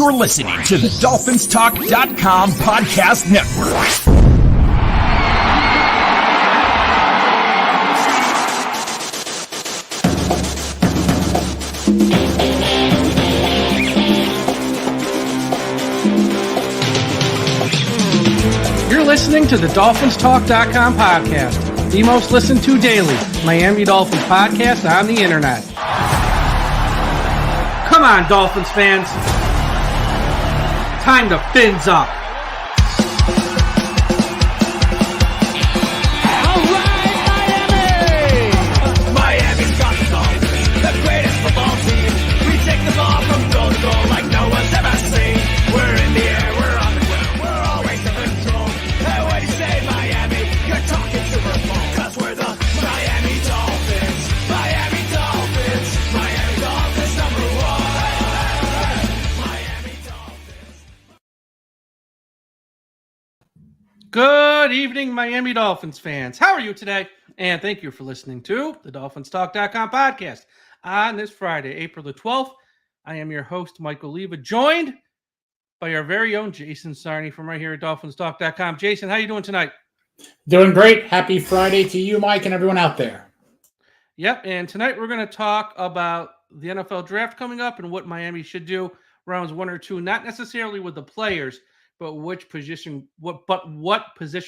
You're listening to the DolphinsTalk.com podcast network. You're listening to the DolphinsTalk.com podcast, the most listened to daily Miami Dolphins podcast on the internet. Come on, Dolphins fans. Time to fins up. All right, Miami! Miami's got the Dolphins, the greatest football team. We take the ball from goal to goal like no one's ever seen. We're in the air, we're on the ground, we're always in control. And when you say Miami, you're talking Super Bowl. 'Cause we're the Miami Dolphins. Miami Dolphins. Miami Dolphins number one. Miami Dolphins. Good evening, Miami Dolphins fans. How are you today? And thank you for listening to the DolphinsTalk.com podcast on this Friday, April the 12th. I am your host, Michael Leva, joined by our very own Jason Sarney from right here at DolphinsTalk.com. Jason, how you doing tonight? Doing great. Happy Friday to you, Mike, and everyone out there. Yep, and tonight we're going to talk about the NFL draft coming up and what Miami should do rounds 1 or 2, not necessarily with the players, but what position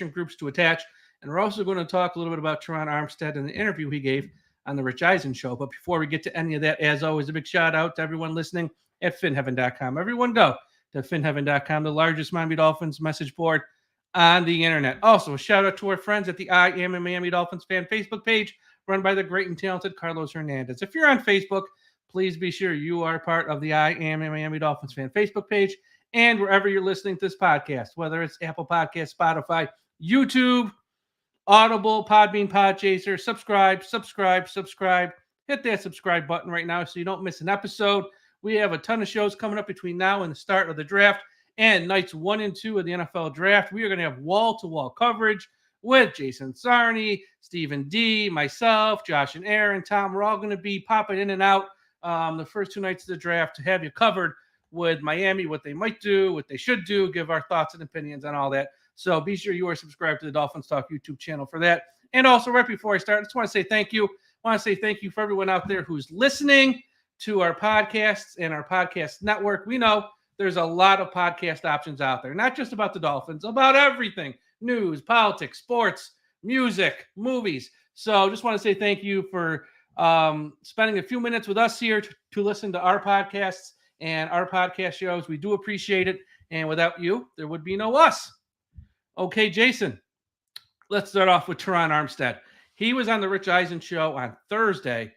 groups to attach. And we're also going to talk a little bit about Terron Armstead and the interview he gave on the Rich Eisen Show. But before we get to any of that, as always, a big shout out to everyone listening at finheaven.com. Everyone go to finheaven.com, the largest Miami Dolphins message board on the internet. Also, a shout out to our friends at the I Am a Miami Dolphins fan Facebook page run by the great and talented Carlos Hernandez. If you're on Facebook, please be sure you are part of the I Am a Miami Dolphins fan Facebook page. And wherever you're listening to this podcast, whether it's Apple Podcasts, Spotify, YouTube, Audible, Podbean, Podchaser, subscribe. Hit that subscribe button right now so you don't miss an episode. We have a ton of shows coming up between now and the start of the draft and nights 1 and 2 of the NFL draft. We are going to have wall-to-wall coverage with Jason Sarney, Stephen D., myself, Josh and Aaron, Tom. We're all going to be popping in and out the first 2 nights of the draft to have you covered with Miami, what they might do, what they should do, give our thoughts and opinions on all that. So be sure you are subscribed to the Dolphins Talk YouTube channel for that. And also, right before I start, I just want to say thank you. I want to say thank you for everyone out there who's listening to our podcasts and our podcast network. We know there's a lot of podcast options out there, not just about the Dolphins, about everything: news, politics, sports, music, movies. So just want to say thank you for spending a few minutes with us here to listen to our podcasts and our podcast shows. We do appreciate it. And without you, there would be no us. Okay, Jason, let's start off with Terron Armstead. He was on the Rich Eisen Show on Thursday,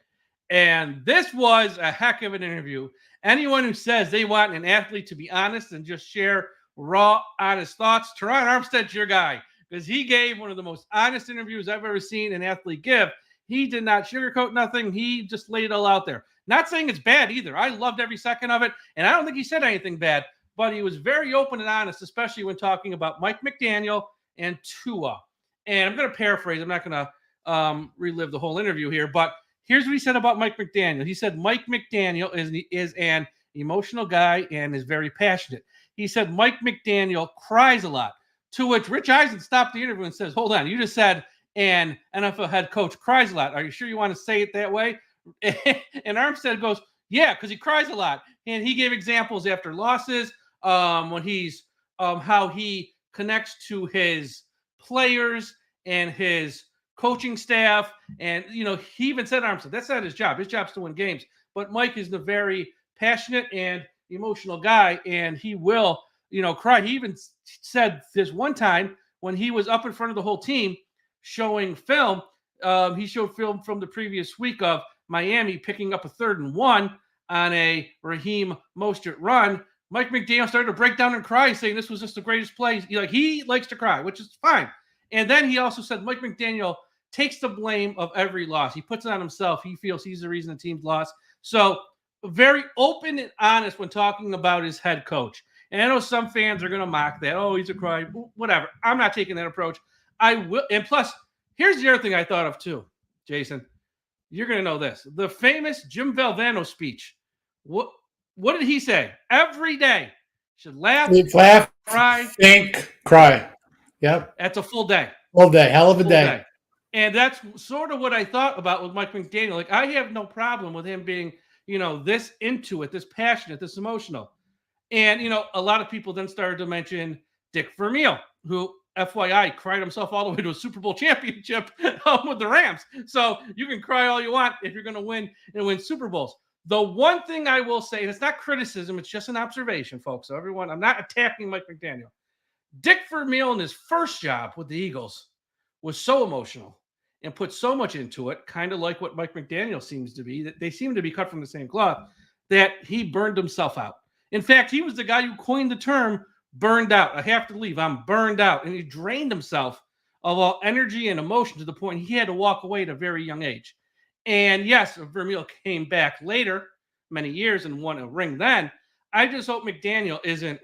and this was a heck of an interview. Anyone who says they want an athlete to be honest and just share raw, honest thoughts, Terron Armstead's your guy, because he gave one of the most honest interviews I've ever seen an athlete give. He did not sugarcoat nothing. He just laid it all out there. Not saying it's bad either. I loved every second of it, and I don't think he said anything bad, but he was very open and honest, especially when talking about Mike McDaniel and Tua. And I'm going to paraphrase. I'm not going to relive the whole interview here, but here's what he said about Mike McDaniel. He said Mike McDaniel is an emotional guy and is very passionate. He said Mike McDaniel cries a lot, to which Rich Eisen stopped the interview and says, hold on, you just said an NFL head coach cries a lot. Are you sure you want to say it that way? And Armstead goes, yeah, because he cries a lot. And he gave examples after losses, when he's how he connects to his players and his coaching staff. And, you know, he even said, Armstead, that's not his job. His job's to win games. But Mike is the very passionate and emotional guy, and he will, you know, cry. He even said this one time when he was up in front of the whole team showing film. He showed film from the previous week of Miami picking up a 3rd and 1 on a Raheem Mostert run. Mike McDaniel started to break down and cry, saying this was just the greatest play. He likes to cry, which is fine. And then he also said Mike McDaniel takes the blame of every loss. He puts it on himself. He feels he's the reason the team's lost. So very open and honest when talking about his head coach. And I know some fans are going to mock that. Oh, he's a cry. Whatever. I'm not taking that approach. I will. And plus, here's the other thing I thought of too, Jason. You're going to know this. The famous Jim Valvano speech. What did he say? Every day Should laugh, cry, think, cry. Yep. That's a full day. Full day. Hell of a day. And that's sort of what I thought about with Mike McDaniel. Like, I have no problem with him being, this into it, this passionate, this emotional. And, a lot of people then started to mention Dick Vermeil, who, FYI, cried himself all the way to a Super Bowl championship with the Rams. So you can cry all you want if you're going to win and win Super Bowls. The one thing I will say, and it's not criticism, it's just an observation, folks. So everyone, I'm not attacking Mike McDaniel. Dick Vermeil in his first job with the Eagles was so emotional and put so much into it, kind of like what Mike McDaniel seems to be, that they seem to be cut from the same cloth, that he burned himself out. In fact, he was the guy who coined the term burned out. I have to leave. I'm burned out. And he drained himself of all energy and emotion to the point he had to walk away at a very young age. And yes, Vermeil came back later, many years, and won a ring then. I just hope McDaniel isn't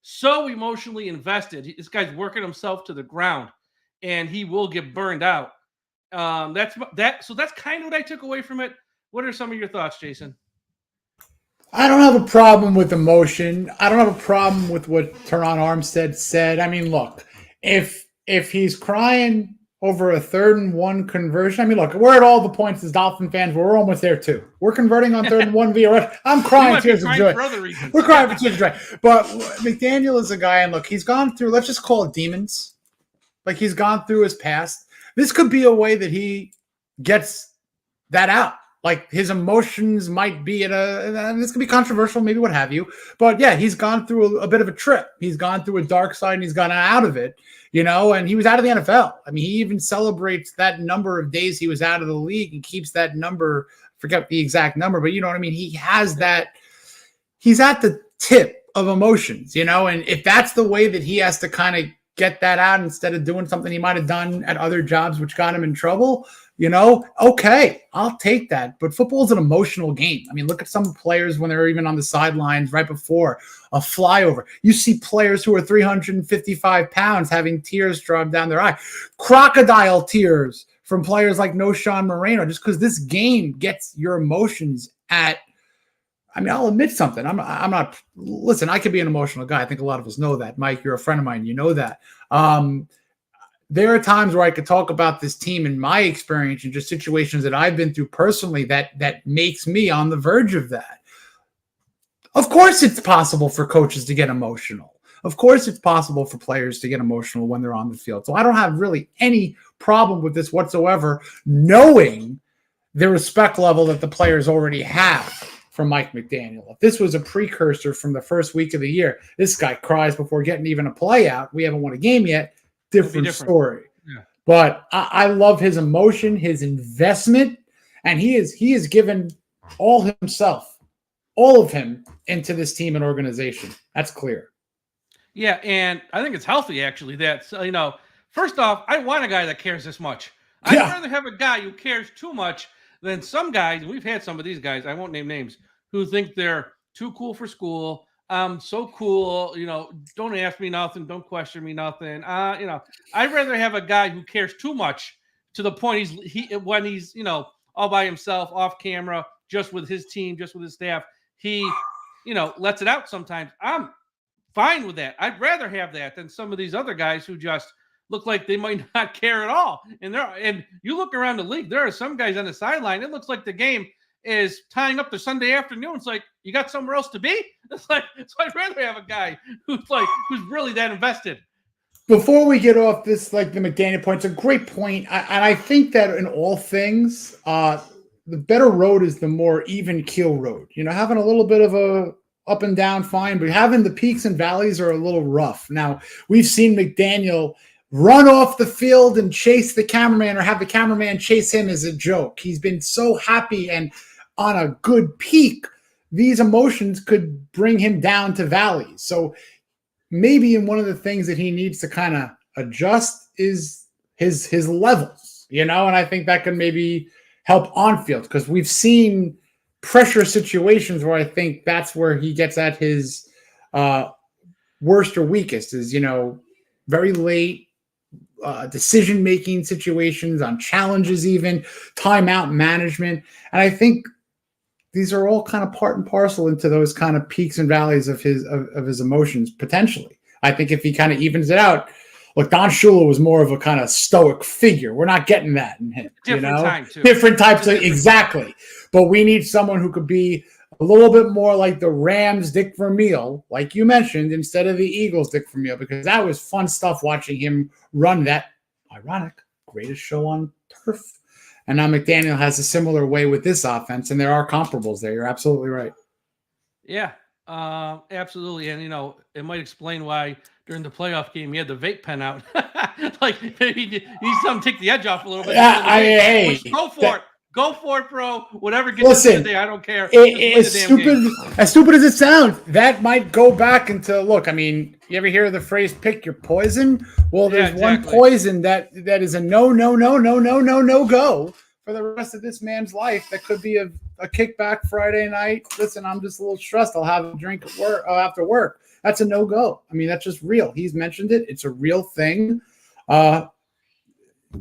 so emotionally invested. This guy's working himself to the ground, and he will get burned out. So that's kind of what I took away from it. What are some of your thoughts, Jason? I don't have a problem with emotion. I don't have a problem with what Terron Armstead said. I mean, look, if he's crying over a 3rd and 1 conversion, I mean, look, we're at all the points as Dolphin fans. We're almost there too. We're converting on 3rd and 1 via rush. I'm crying tears of joy. We're crying for tears of joy. But McDaniel is a guy, and look, he's gone through, let's just call it demons. Like, he's gone through his past. This could be a way that he gets that out. Like, his emotions might be and this could be controversial, maybe what have you. But yeah, he's gone through a bit of a trip. He's gone through a dark side and he's gone out of it, and he was out of the NFL. I mean, he even celebrates that number of days he was out of the league and keeps that number, forget the exact number, but you know what I mean? He has that, he's at the tip of emotions, and if that's the way that he has to kind of get that out instead of doing something he might have done at other jobs, which got him in trouble, okay, I'll take that. But football is an emotional game. I mean, look at some players when they're even on the sidelines right before a flyover. You see players who are 355 pounds having tears drop down their eye. Crocodile tears from players like Marino, just because this game gets your emotions at, I mean, I'll admit something. I'm not, listen, I could be an emotional guy. I think a lot of us know that. Mike, you're a friend of mine. You know that. There are times where I could talk about this team in my experience and just situations that I've been through personally that makes me on the verge of that. Of course, it's possible for coaches to get emotional. Of course, it's possible for players to get emotional when they're on the field. So I don't have really any problem with this whatsoever, knowing the respect level that the players already have from Mike McDaniel. If this was a precursor from the first week of the year, this guy cries before getting even a play out. We haven't won a game yet. Different story. Yeah. But I love his emotion, his investment, and he is given all himself, all of him, into this team and organization. That's clear. Yeah, and I think it's healthy, actually, that, first off, I want a guy that cares this much. I'd rather have a guy who cares too much than some guys, and we've had some of these guys, I won't name names, who think they're too cool for school. So cool, don't ask me nothing, don't question me nothing. I'd rather have a guy who cares too much to the point when he's all by himself, off camera, just with his team, just with his staff, he lets it out sometimes. I'm fine with that. I'd rather have that than some of these other guys who just look like they might not care at all. And you look around the league, there are some guys on the sideline, it looks like the game is tying up the Sunday afternoon. It's like, you got somewhere else to be? It's like, so I'd rather have a guy who's really that invested. Before we get off this, like the McDaniel point, it's a great point. And I think that in all things, the better road is the more even keel road. Having a little bit of a up and down, fine, but having the peaks and valleys are a little rough. Now, we've seen McDaniel run off the field and chase the cameraman or have the cameraman chase him as a joke. He's been so happy and on a good peak, these emotions could bring him down to valleys. So maybe in one of the things that he needs to kind of adjust is his levels, and I think that could maybe help on field, because we've seen pressure situations where I think that's where he gets at his worst or weakest is, very late decision-making situations on challenges, even timeout management. And I think these are all kind of part and parcel into those kind of peaks and valleys of his emotions, potentially. I think if he kind of evens it out, look, Don Shula was more of a kind of stoic figure. We're not getting that in him. Different time, too. Different types of, exactly. But we need someone who could be a little bit more like the Rams Dick Vermeil, like you mentioned, instead of the Eagles Dick Vermeil, because that was fun stuff watching him run that, ironic, greatest show on turf. And now McDaniel has a similar way with this offense, and there are comparables there. You're absolutely right. Yeah, absolutely. And, it might explain why during the playoff game he had the vape pen out. Like, maybe he's something to take the edge off a little bit. Hey, go for it. Go for it, bro. Whatever gets you today, I don't care. As stupid as it sounds, that might go back into, look, I mean, you ever hear the phrase pick your poison? Well, there's one poison that is a no go for the rest of this man's life. That could be a kickback Friday night. Listen, I'm just a little stressed. I'll have a drink at work after work. That's a no go. I mean, that's just real. He's mentioned it. It's a real thing.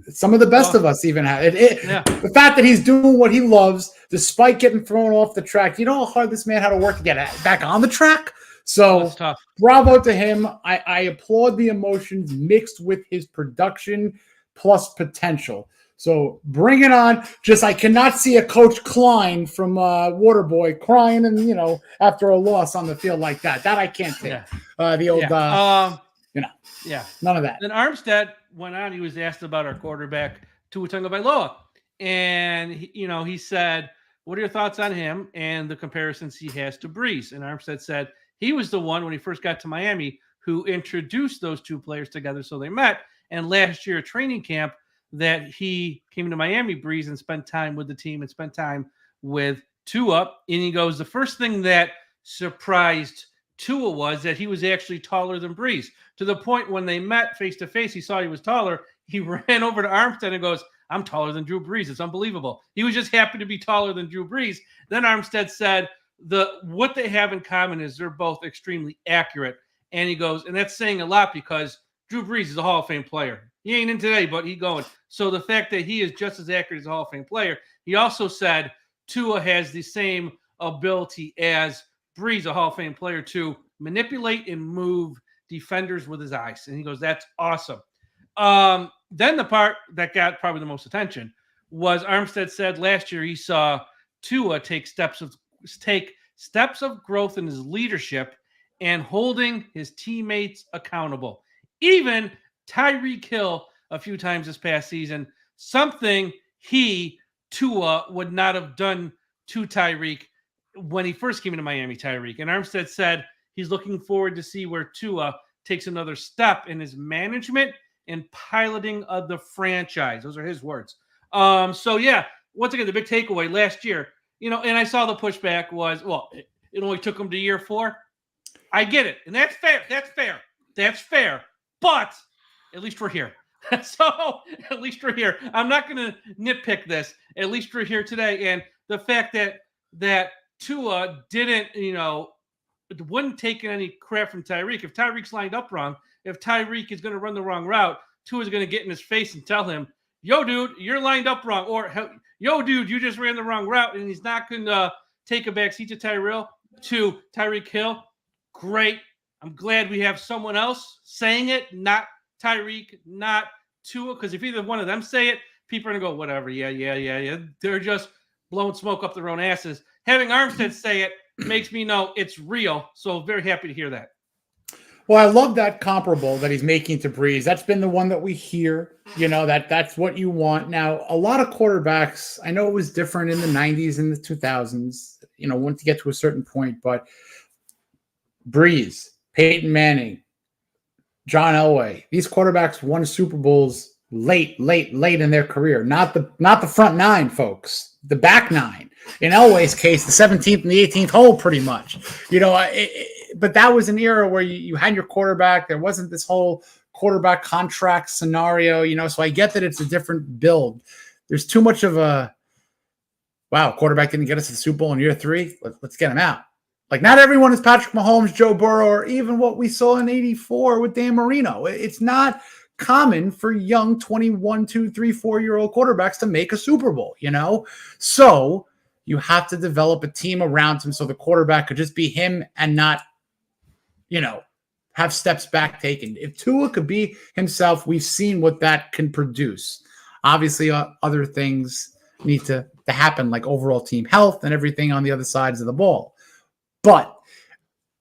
Some of the best of us even have it. The fact that he's doing what he loves, despite getting thrown off the track. You know how hard this man had to work to get back on the track? So bravo to him. I applaud the emotions mixed with his production plus potential. So bring it on. Just I cannot see a Coach Klein from Waterboy crying and, after a loss on the field like that. That I can't take. The old none of that. Then Armstead went on. He was asked about our quarterback, Tua Tagovailoa. And, he said, what are your thoughts on him and the comparisons he has to Breeze? And Armstead said he was the one when he first got to Miami who introduced those two players together so they met. And last year at training camp that he came to Miami, Breeze, and spent time with the team and spent time with Tua. And he goes, the first thing that surprised Tua was that he was actually taller than Breeze, to the point when they met face to face, he saw he was taller. He ran over to Armstead and goes, I'm taller than Drew Brees. It's unbelievable. He was just happy to be taller than Drew Brees. Then Armstead said what they have in common is they're both extremely accurate. And he goes, and that's saying a lot because Drew Brees is a Hall of Fame player. He ain't in today, but he going. So the fact that he is just as accurate as a Hall of Fame player, he also said Tua has the same ability as Breeze, a Hall of Fame player, to manipulate and move defenders with his eyes. And he goes, that's awesome. Then the part that got probably the most attention was Armstead said last year he saw Tua take steps of growth in his leadership and holding his teammates accountable. Even Tyreek Hill a few times this past season, something Tua would not have done to Tyreek when he first came into Miami, Tyreek. And Armstead said he's looking forward to see where Tua takes another step in his management and piloting of the franchise. Those are his words. So yeah, once again, the big takeaway last year, and I saw the pushback was, well, it only took him to year 4. I get it. And that's fair. But at least we're here. So at least we're here. I'm not going to nitpick this. At least we're here today. And the fact that Tua didn't, wouldn't take any crap from Tyreek. If Tyreek's lined up wrong, if Tyreek is going to run the wrong route, Tua's going to get in his face and tell him, yo, dude, you're lined up wrong. Or, yo, dude, you just ran the wrong route. And he's not going to take a back seat to Tyreek Hill. Great. I'm glad we have someone else saying it, not Tyreek, not Tua. Because if either one of them say it, people are going to go, whatever. Yeah. They're just blowing smoke up their own asses. Having Armstead say it makes me know it's real. So very happy to hear that. Well, I love that comparable that he's making to Breeze. That's been the one that we hear, that's what you want. Now, a lot of quarterbacks, I know it was different in the 90s and the 2000s, once you get to a certain point, but Breeze, Peyton Manning, John Elway, these quarterbacks won Super Bowls late in their career. Not the front 9, folks, the back 9. In Elway's case, the 17th and the 18th hole, pretty much. But that was an era where you had your quarterback. There wasn't this whole quarterback contract scenario, so I get that it's a different build. There's too much of quarterback didn't get us to the Super Bowl in year 3. Let's get him out. Like, not everyone is Patrick Mahomes, Joe Burrow, or even what we saw in '84 with Dan Marino. It's not common for young 21, 2, 3, 4-year-old quarterbacks to make a Super Bowl, So you have to develop a team around him so the quarterback could just be him and not, have steps back taken. If Tua could be himself, we've seen what that can produce. Obviously, other things need to happen, like overall team health and everything on the other sides of the ball. But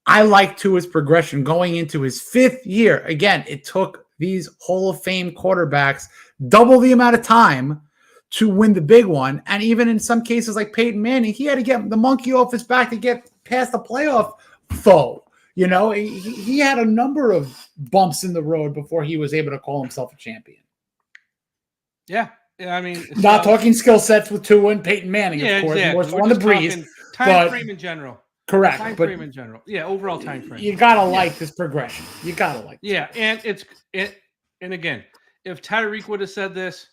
I like Tua's progression going into his 5th year. Again, it took these Hall of Fame quarterbacks double the amount of time to win the big one. And even in some cases like Peyton Manning, he had to get the monkey off his back to get past the playoff foe. He had a number of bumps in the road before he was able to call himself a champion. Yeah. I mean, not talking skill sets with Tua and Peyton Manning, of course. Exactly. More so on the breeze. Time frame in general. Correct. Time frame in general. Yeah, overall time frame. You got to like this progression. You got to like this. Yeah, and again, if Tyreek would have said this,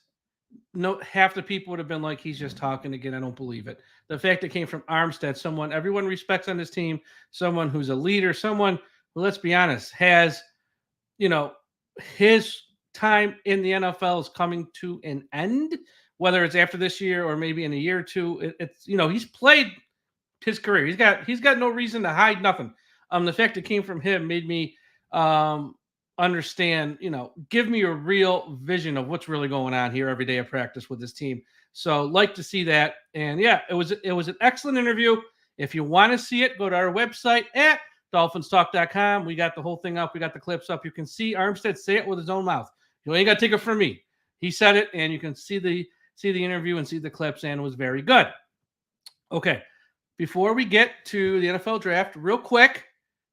half the people would have been like, he's just talking again. I don't believe it. The fact it came from Armstead, someone everyone respects on this team, someone who's a leader, someone who, let's be honest, has, his time in the NFL is coming to an end, whether it's after this year or maybe in a year or two. It's he's played his career. He's got no reason to hide nothing. The fact it came from him made me understand, give me a real vision of what's really going on here every day of practice with this team. So like to see that. And yeah, it was an excellent interview. If you want to see it, go to our website at DolphinsTalk.com. We got the whole thing up. We got the clips up. You can see Armstead say it with his own mouth. You ain't got to take it from me. He said it, and you can see the interview and see the clips, and it was very good. Okay. Before we get to the NFL draft, real quick,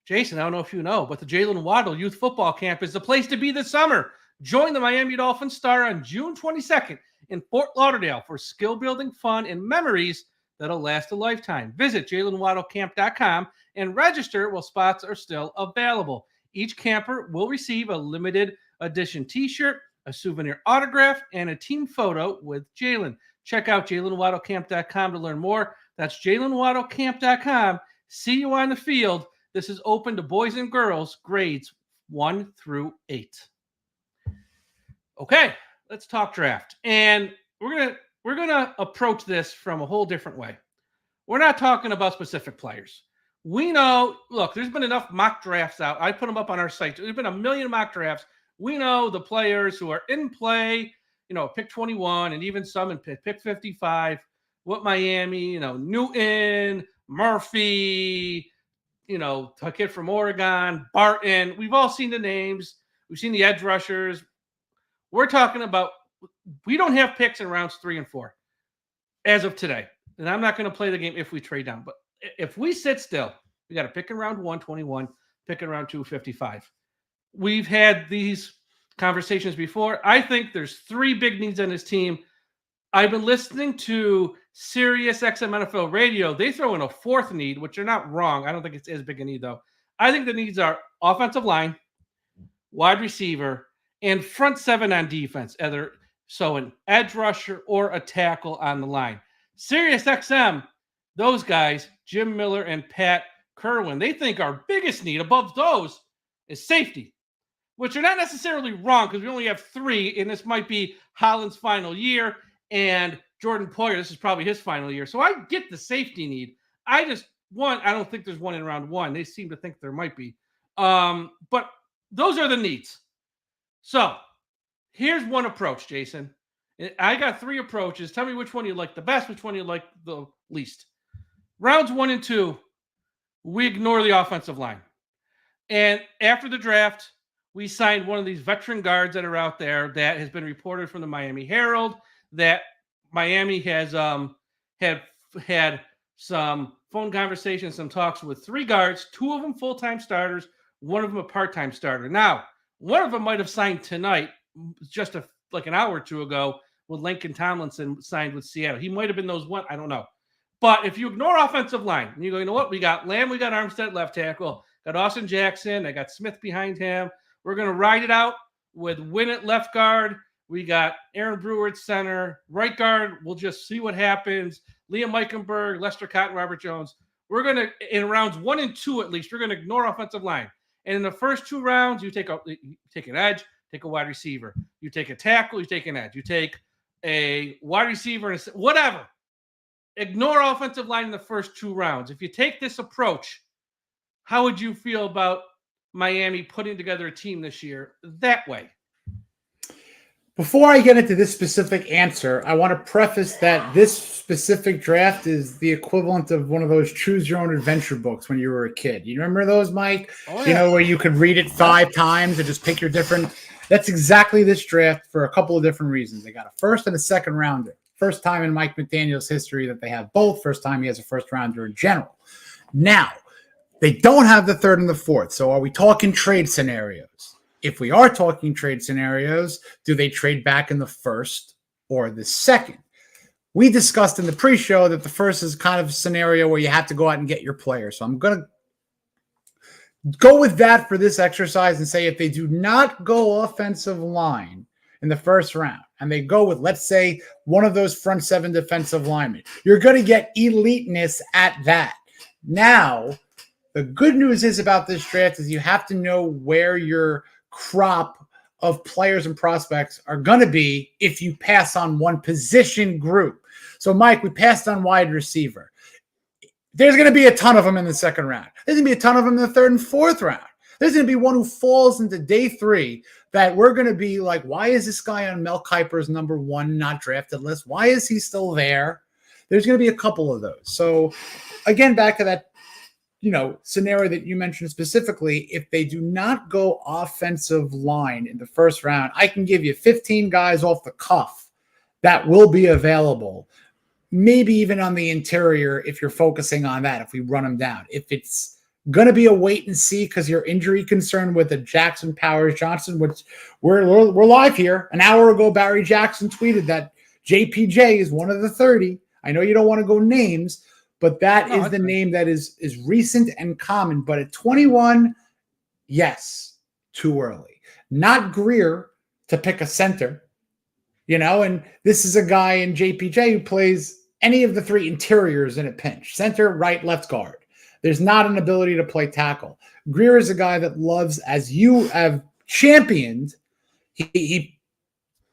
Jason, I don't know if you know, but the Jaylen Waddle Youth Football Camp is the place to be this summer. Join the Miami Dolphins star on June 22nd in Fort Lauderdale for skill-building fun and memories that'll last a lifetime. Visit JaylenWaddleCamp.com and register while spots are still available. Each camper will receive a limited edition t-shirt, a souvenir autograph, and a team photo with Jaylen. Check out JaylenWaddleCamp.com to learn more. That's JaylenWaddleCamp.com. See you on the field. This is open to boys and girls, grades 1 through 8. Okay, let's talk draft. And we're gonna approach this from a whole different way. We're not talking about specific players. We know, look, there's been enough mock drafts out. I put them up on our site. There's been a million mock drafts. We know the players who are in play, pick 21 and even some in pick 55. What Miami, Newton, Murphy, a kid from Oregon, Barton. We've all seen the names. We've seen the edge rushers. We're talking about, we don't have picks in rounds 3 and 4 as of today. And I'm not going to play the game if we trade down. But if we sit still, we got to pick in round 1, 21, pick in round 2, 55. We've had these conversations before. I think there's 3 big needs on this team. I've been listening to Sirius XM NFL Radio. They throw in a 4th need, which they're not wrong. I don't think it's as big a need, though. I think the needs are offensive line, wide receiver, and front 7 on defense, either so an edge rusher or a tackle on the line. Sirius XM, those guys, Jim Miller and Pat Kerwin, they think our biggest need above those is safety, which are not necessarily wrong because we only have 3, and this might be Holland's final year. And Jordan Poyer, this is probably his final year. So I get the safety need. I don't think there's one in round 1. They seem to think there might be. But those are the needs. So here's one approach, Jason. I got 3 approaches. Tell me which one you like the best, which one you like the least. Rounds 1 and 2, we ignore the offensive line. And after the draft, we signed one of these veteran guards that are out there that has been reported from the Miami Herald that Miami has had some phone conversations, some talks with 3 guards, 2 of them full-time starters, 1 of them a part-time starter. Now, 1 of them might have signed tonight, just like an hour or 2 ago, with Lincoln Tomlinson signed with Seattle. He might have been those 1. I don't know. But if you ignore offensive line, and you go, you know what? We got Lamb, we got Armstead left tackle, got Austin Jackson, I got Smith behind him. We're going to ride it out with Wynn at left guard. We got Aaron Brewer at center. Right guard, we'll just see what happens. Liam Eichenberg, Lester Cotton, Robert Jones. We're going to, in rounds 1 and 2 at least, we're going to ignore offensive line. And in the first 2 rounds, you take an edge, take a wide receiver. You take a tackle, you take an edge. You take a wide receiver, and whatever. ignore offensive line in the first 2 rounds. If you take this approach, how would you feel about Miami putting together a team this year that way? Before I get into this specific answer, I want to preface that this specific draft is the equivalent of one of those choose your own adventure books when you were a kid. You remember those, Mike? Oh, yeah. You know, where you could read it 5 times and just pick your different. That's exactly this draft for a couple of different reasons. They got a first and a second rounder. First time in Mike McDaniel's history that they have both. First time he has a first rounder in general. Now, they don't have the third and the fourth. So are we talking trade scenarios? If we are talking trade scenarios, do they trade back in the first or the second? We discussed in the pre-show that the first is kind of a scenario where you have to go out and get your player. So I'm going to go with that for this exercise and say if they do not go offensive line in the first round and they go with, let's say, one of those front 7 defensive linemen, you're going to get eliteness at that. Now, the good news is about this draft is you have to know where your crop of players and prospects are going to be if you pass on one position group. So, Mike, we passed on wide receiver. There's going to be a ton of them in the second round. There's going to be a ton of them in the third and fourth round. There's going to be one who falls into day 3 that we're going to be like, why is this guy on Mel Kiper's number 1 not drafted list? Why is he still there? There's going to be a couple of those. So, again, back to that scenario that you mentioned specifically, if they do not go offensive line in the first round, I can give you 15 guys off the cuff that will be available, maybe even on the interior if you're focusing on that, if we run them down. If it's going to be a wait and see because you're injury concerned with the Jackson Powers Johnson, which we're live here. An hour ago, Barry Jackson tweeted that JPJ is one of the 30. I know you don't want to go names, but that is the name that is recent and common. But at 21, yes, too early. Not Grier to pick a center, and this is a guy in JPJ who plays any of the 3 interiors in a pinch, center, right, left guard. There's not an ability to play tackle. Grier is a guy that loves, as you have championed, he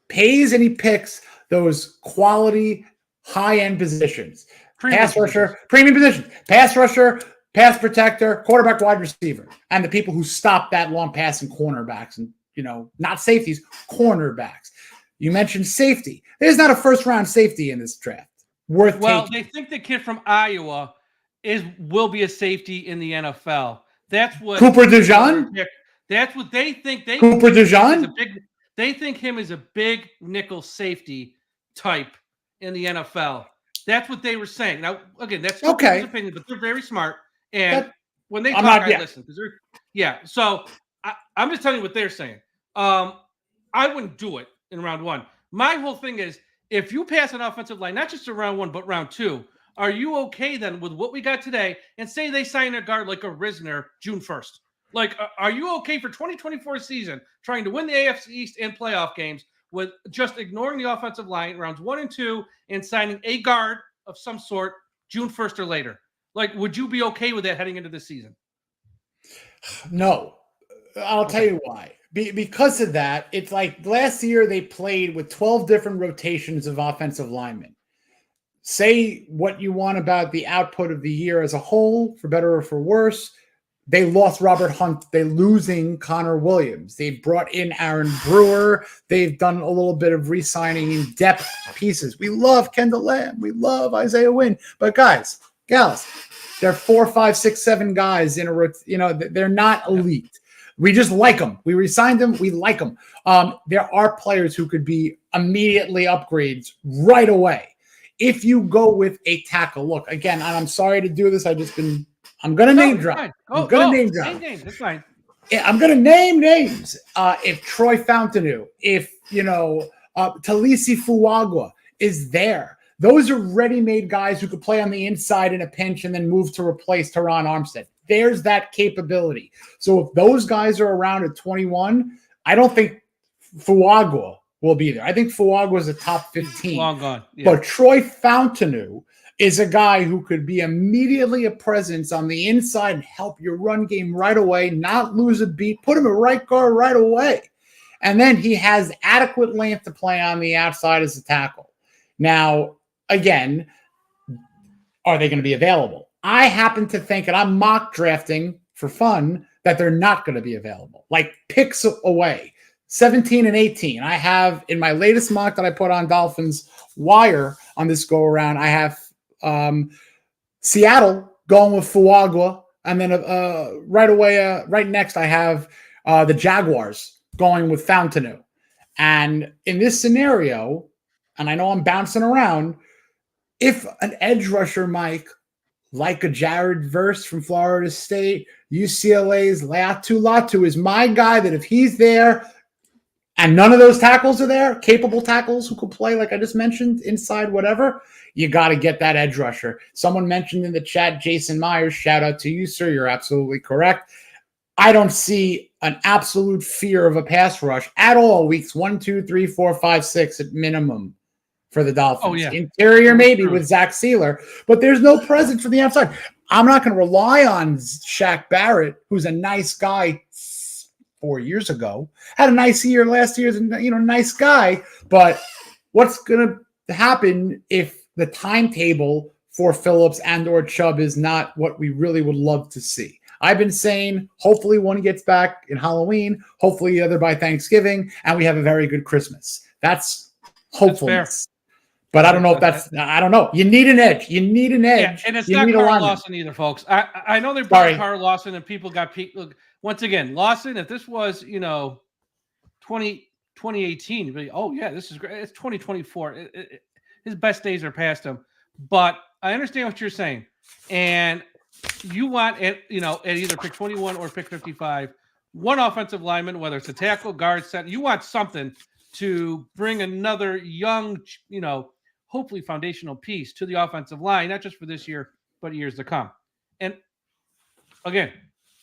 pays and he picks those quality high-end positions. Pass rusher, premium position, pass rusher, pass protector, quarterback, wide receiver, and the people who stop that long passing cornerbacks and, not safeties, cornerbacks. You mentioned safety. There's not a first-round safety in this draft worth taking. They think the kid from Iowa will be a safety in the NFL. That's what Cooper DeJean? That's what they think. Cooper DeJean? They think him as a big nickel safety type in the NFL. That's what they were saying. Now, again, that's people's opinion, but they're very smart. And when they talk, I listen. So I'm just telling you what they're saying. I wouldn't do it in round 1. My whole thing is, if you pass an offensive line, not just in round 1, but round 2, are you okay then with what we got today? And say they sign a guard like a Risner June 1st. Like, are you okay for 2024 season trying to win the AFC East and playoff games with just ignoring the offensive line rounds 1 and 2 and signing a guard of some sort June 1st or later? Like, would you be okay with that heading into this season? No. I'll tell you why. Because of that, it's like last year they played with 12 different rotations of offensive linemen. Say what you want about the output of the year as a whole, for better or for worse. They lost Robert Hunt. They're losing Connor Williams. They've brought in Aaron Brewer. They've done a little bit of re-signing in depth pieces. We love Kendall Lamb. We love Isaiah Wynn. But guys, gals, they're 4, 5, 6, 7 guys in a they're not elite. We just like them. We re-signed them. We like them. There are players who could be immediately upgrades right away. If you go with a tackle, look, again, and I'm sorry to do this. I'm going to name drop. I'm going to name drop. That's fine. Yeah, I'm going to name names. If Troy Fountainu, if, Talisi Fuagua is there. Those are ready-made guys who could play on the inside in a pinch and then move to replace Terron Armstead. There's that capability. So if those guys are around at 21, I don't think Fuagua will be there. I think Fuagua is a top 15. Long gone. Yeah. But Troy Fountainu is a guy who could be immediately a presence on the inside and help your run game right away, not lose a beat, put him at right guard right away. And then he has adequate length to play on the outside as a tackle. Now, again, are they going to be available? I happen to think, and I'm mock drafting for fun, that they're not going to be available. Like picks away. 17 and 18. I have in my latest mock that I put on Dolphins Wire on this go around, I have Seattle going with Fuagua. And then right next, I have the Jaguars going with Fountainu. And in this scenario, and I know I'm bouncing around, if an edge rusher, Mike, like a Jared Verse from Florida State, UCLA's Latu is my guy that if he's there and none of those tackles are there, capable tackles who could play, like I just mentioned, inside whatever, you got to get that edge rusher. Someone mentioned in the chat, Jason Myers, shout out to you, sir. You're absolutely correct. I don't see an absolute fear of a pass rush at all weeks 1, 2, 3, 4, 5, 6 at minimum for the Dolphins. Oh, yeah. Interior maybe with Zach Sealer, but there's no presence for the outside. I'm not going to rely on Shaq Barrett, who's a nice guy 4 years ago. Had a nice year last year, nice guy. But what's going to happen if the timetable for Phillips and or Chubb is not what we really would love to see? I've been saying hopefully one gets back in Halloween, hopefully the other by Thanksgiving, and we have a very good Christmas. That's hopefulness. But I don't know if I don't know. You need an edge. Yeah, and it's not Carl Lawson either, folks. I know they brought Carl Lawson and people got peaked. Look, once again, Lawson, if this was, 2018, oh, yeah, this is great. It's 2024. His best days are past him. But I understand what you're saying. And you want, at either pick 21 or pick 55, one offensive lineman, whether it's a tackle, guard, center, you want something to bring another young, hopefully foundational piece to the offensive line, not just for this year, but years to come. And again,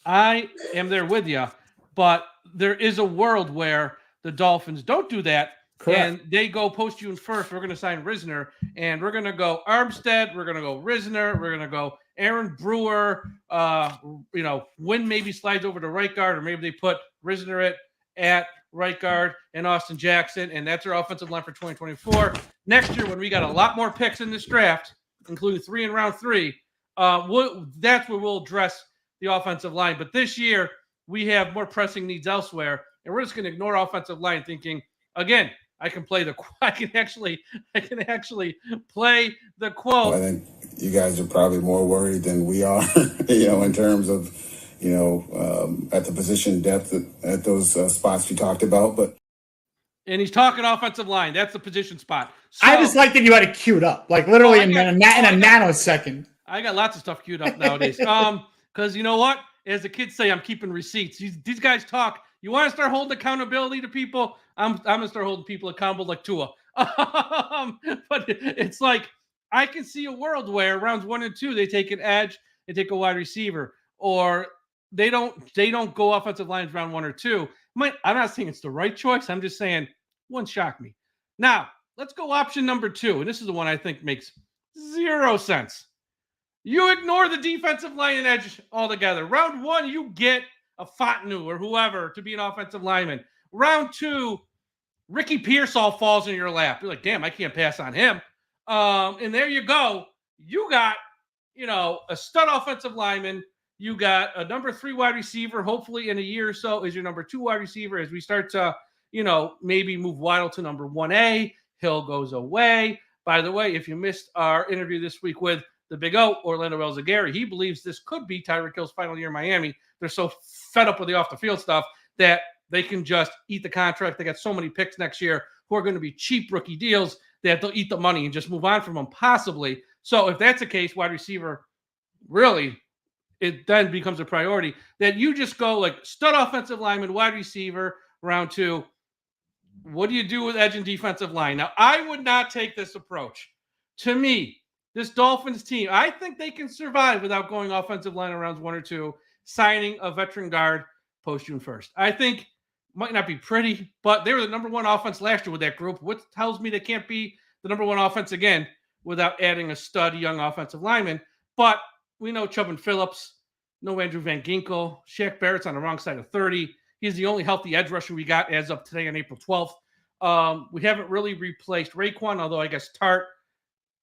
I am there with you, but there is a world where the Dolphins don't do that. Correct. And they go post you in first. We're going to sign Risner, and we're going to go Armstead. We're going to go Risner. We're going to go Aaron Brewer. Wynn maybe slides over to right guard, or maybe they put Risner at right guard and Austin Jackson, and that's our offensive line for 2024. Next year, when we got a lot more picks in this draft, including 3 in round 3, that's where we'll address the offensive line. But this year, we have more pressing needs elsewhere, and we're just going to ignore offensive line, thinking again, I can actually play the quote. I think you guys are probably more worried than we are, in terms of, at the position depth at those spots you talked about. And he's talking offensive line. That's the position spot. So, I just like that you had it queued up, like literally in a nanosecond. I got lots of stuff queued up nowadays. Because you know what? As the kids say, I'm keeping receipts. These guys talk. You want to start holding accountability to people? I'm going to start holding people accountable like Tua. But it's like I can see a world where rounds 1 and 2, they take an edge, they take a wide receiver, or they don't go offensive lines round 1 or 2. I'm not saying it's the right choice. I'm just saying one shocked me. Now, let's go option number 2. And this is the one I think makes 0 sense. You ignore the defensive line and edge altogether. Round 1, you get a Fontanu or whoever to be an offensive lineman. Round 2, Ricky Pearsall falls in your lap. You're like, damn, I can't pass on him. And there you go. You got, a stud offensive lineman. You got a number 3 wide receiver. Hopefully in a year or so is your number 2 wide receiver as we start to, maybe move Waddle to number 1A. Hill goes away. By the way, if you missed our interview this week with the Big O, Orlando Elzagari, he believes this could be Tyreek Hill's final year in Miami. They're so fed up with the off-the-field stuff that they can just eat the contract. They got so many picks next year who are going to be cheap rookie deals that they'll eat the money and just move on from them, possibly. So if that's the case, wide receiver, really, it then becomes a priority. That you just go like stud offensive lineman, wide receiver, round 2. What do you do with edge and defensive line? Now, I would not take this approach. To me, this Dolphins team, I think they can survive without going offensive line in rounds 1 or 2, signing a veteran guard post June 1st. I think might not be pretty, but they were the number 1 offense last year with that group. What tells me they can't be the number 1 offense again without adding a stud young offensive lineman. But we know Chubb and Phillips, no Andrew Van Ginkel. Shaq Barrett's on the wrong side of 30. He's the only healthy edge rusher we got as of today on April 12th. We haven't really replaced Raekwon, although I guess Tart,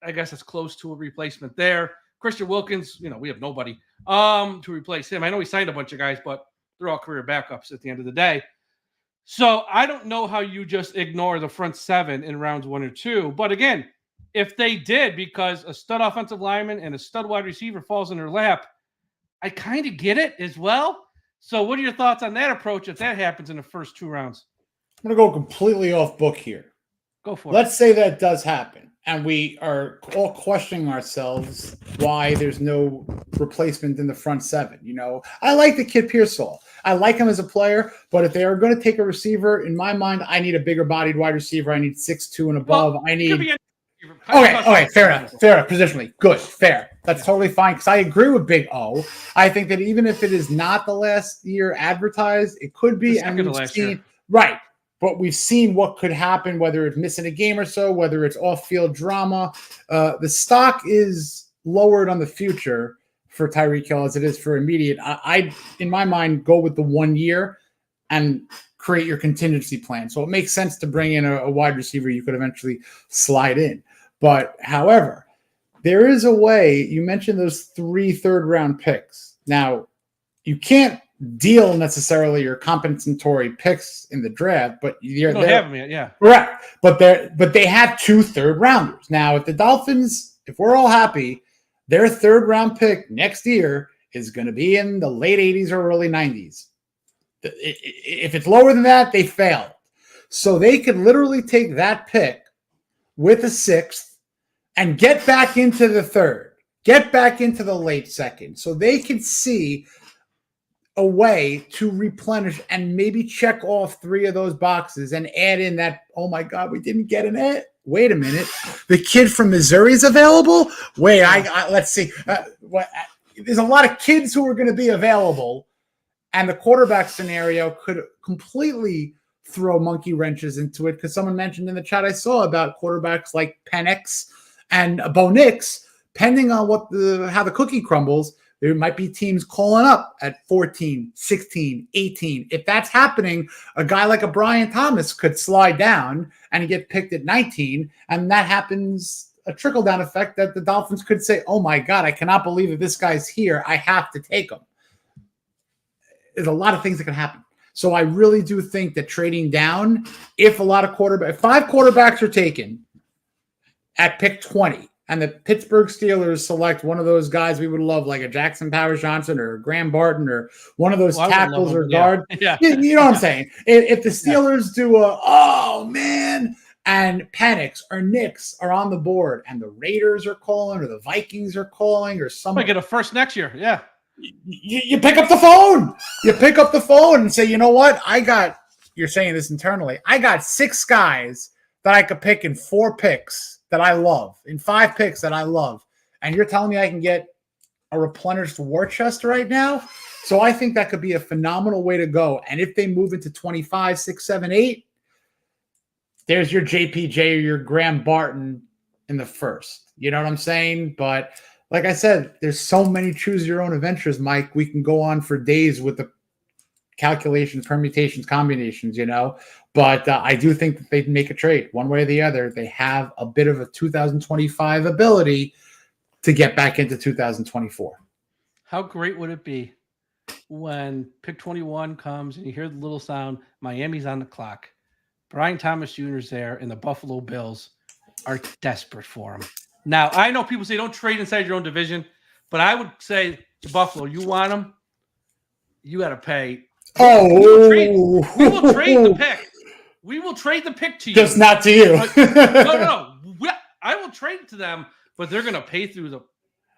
it's close to a replacement there. Christian Wilkins, we have nobody to replace him. I know he signed a bunch of guys, but they're all career backups at the end of the day. So I don't know how you just ignore the front seven in rounds 1 or 2. But again, if they did, because a stud offensive lineman and a stud wide receiver falls in their lap, I kind of get it as well. So what are your thoughts on that approach if that happens in the first 2 rounds? I'm going to go completely off book here. Go for it. Let's say that does happen, and we are all questioning ourselves why there's no replacement in the front seven. I like the kid Pearsall. I like him as a player, but if they are going to take a receiver, in my mind, I need a bigger bodied wide receiver. I need 6'2" and above. Well, I need. Okay, fair enough. Positionally, good, fair. That's totally fine because I agree with Big O. I think that even if it is not the last year advertised, it could be. And we've seen, right. But we've seen what could happen, whether it's missing a game or so, whether it's off-field drama. The stock is lowered on the future for Tyreek Hill as it is for immediate. I, in my mind, go with the 1 year and create your contingency plan. So it makes sense to bring in a wide receiver you could eventually slide in. But, however, there is a way. You mentioned those 3 third-round picks. Now, you can't deal necessarily your compensatory picks in the draft, but you don't have them yet, yeah. Correct. But they have 2 third-rounders. Now, if the Dolphins, if we're all happy, their third-round pick next year is going to be in the late 80s or early 90s. If it's lower than that, they failed. So they could literally take that pick with a 6th and get back into the 3rd, get back into the late 2nd. So they could see a way to replenish and maybe check off 3 of those boxes and add in that, oh my God, we didn't get an it. Wait a minute. The kid from Missouri is available? Wait, let's see. There's a lot of kids who are going to be available, and the quarterback scenario could completely throw monkey wrenches into it because someone mentioned in the chat I saw about quarterbacks like Penix and Bo Nix, depending on how the cookie crumbles, there might be teams calling up at 14, 16, 18. If that's happening, a guy like a Brian Thomas could slide down and get picked at 19, and that happens, a trickle-down effect that the Dolphins could say, oh my God, I cannot believe that this guy's here. I have to take him. There's a lot of things that can happen. So I really do think that trading down, if 5 quarterbacks are taken at pick 20, and the Pittsburgh Steelers select one of those guys we would love, like a Jackson Powers Johnson or Graham Barton or one of those tackles or guard. Yeah. You know what I'm saying? If the Steelers do and Penix or Nix are on the board and the Raiders are calling or the Vikings are calling or someone. Might get a first next year. Yeah. You pick up the phone. You pick up the phone and say, you know what? You're saying this internally. I got 6 guys that I could pick in 4 picks that I love, in 5 picks that I love. And you're telling me I can get a replenished war chest right now? So I think that could be a phenomenal way to go. And if they move into 25, 6, 7, 8, there's your JPJ or your Graham Barton in the first. You know what I'm saying? But like I said, there's so many choose your own adventures, Mike. We can go on for days with the calculations, permutations, combinations, But I do think that they'd make a trade one way or the other. They have a bit of a 2025 ability to get back into 2024. How great would it be when pick 21 comes and you hear the little sound, Miami's on the clock. Brian Thomas Jr. is there, and the Buffalo Bills are desperate for him. Now, I know people say don't trade inside your own division, but I would say to Buffalo, you want him, you got to pay. We will trade the pick. We will trade the pick to you. Just not to you. No. I will trade it to them, but they're going to pay through the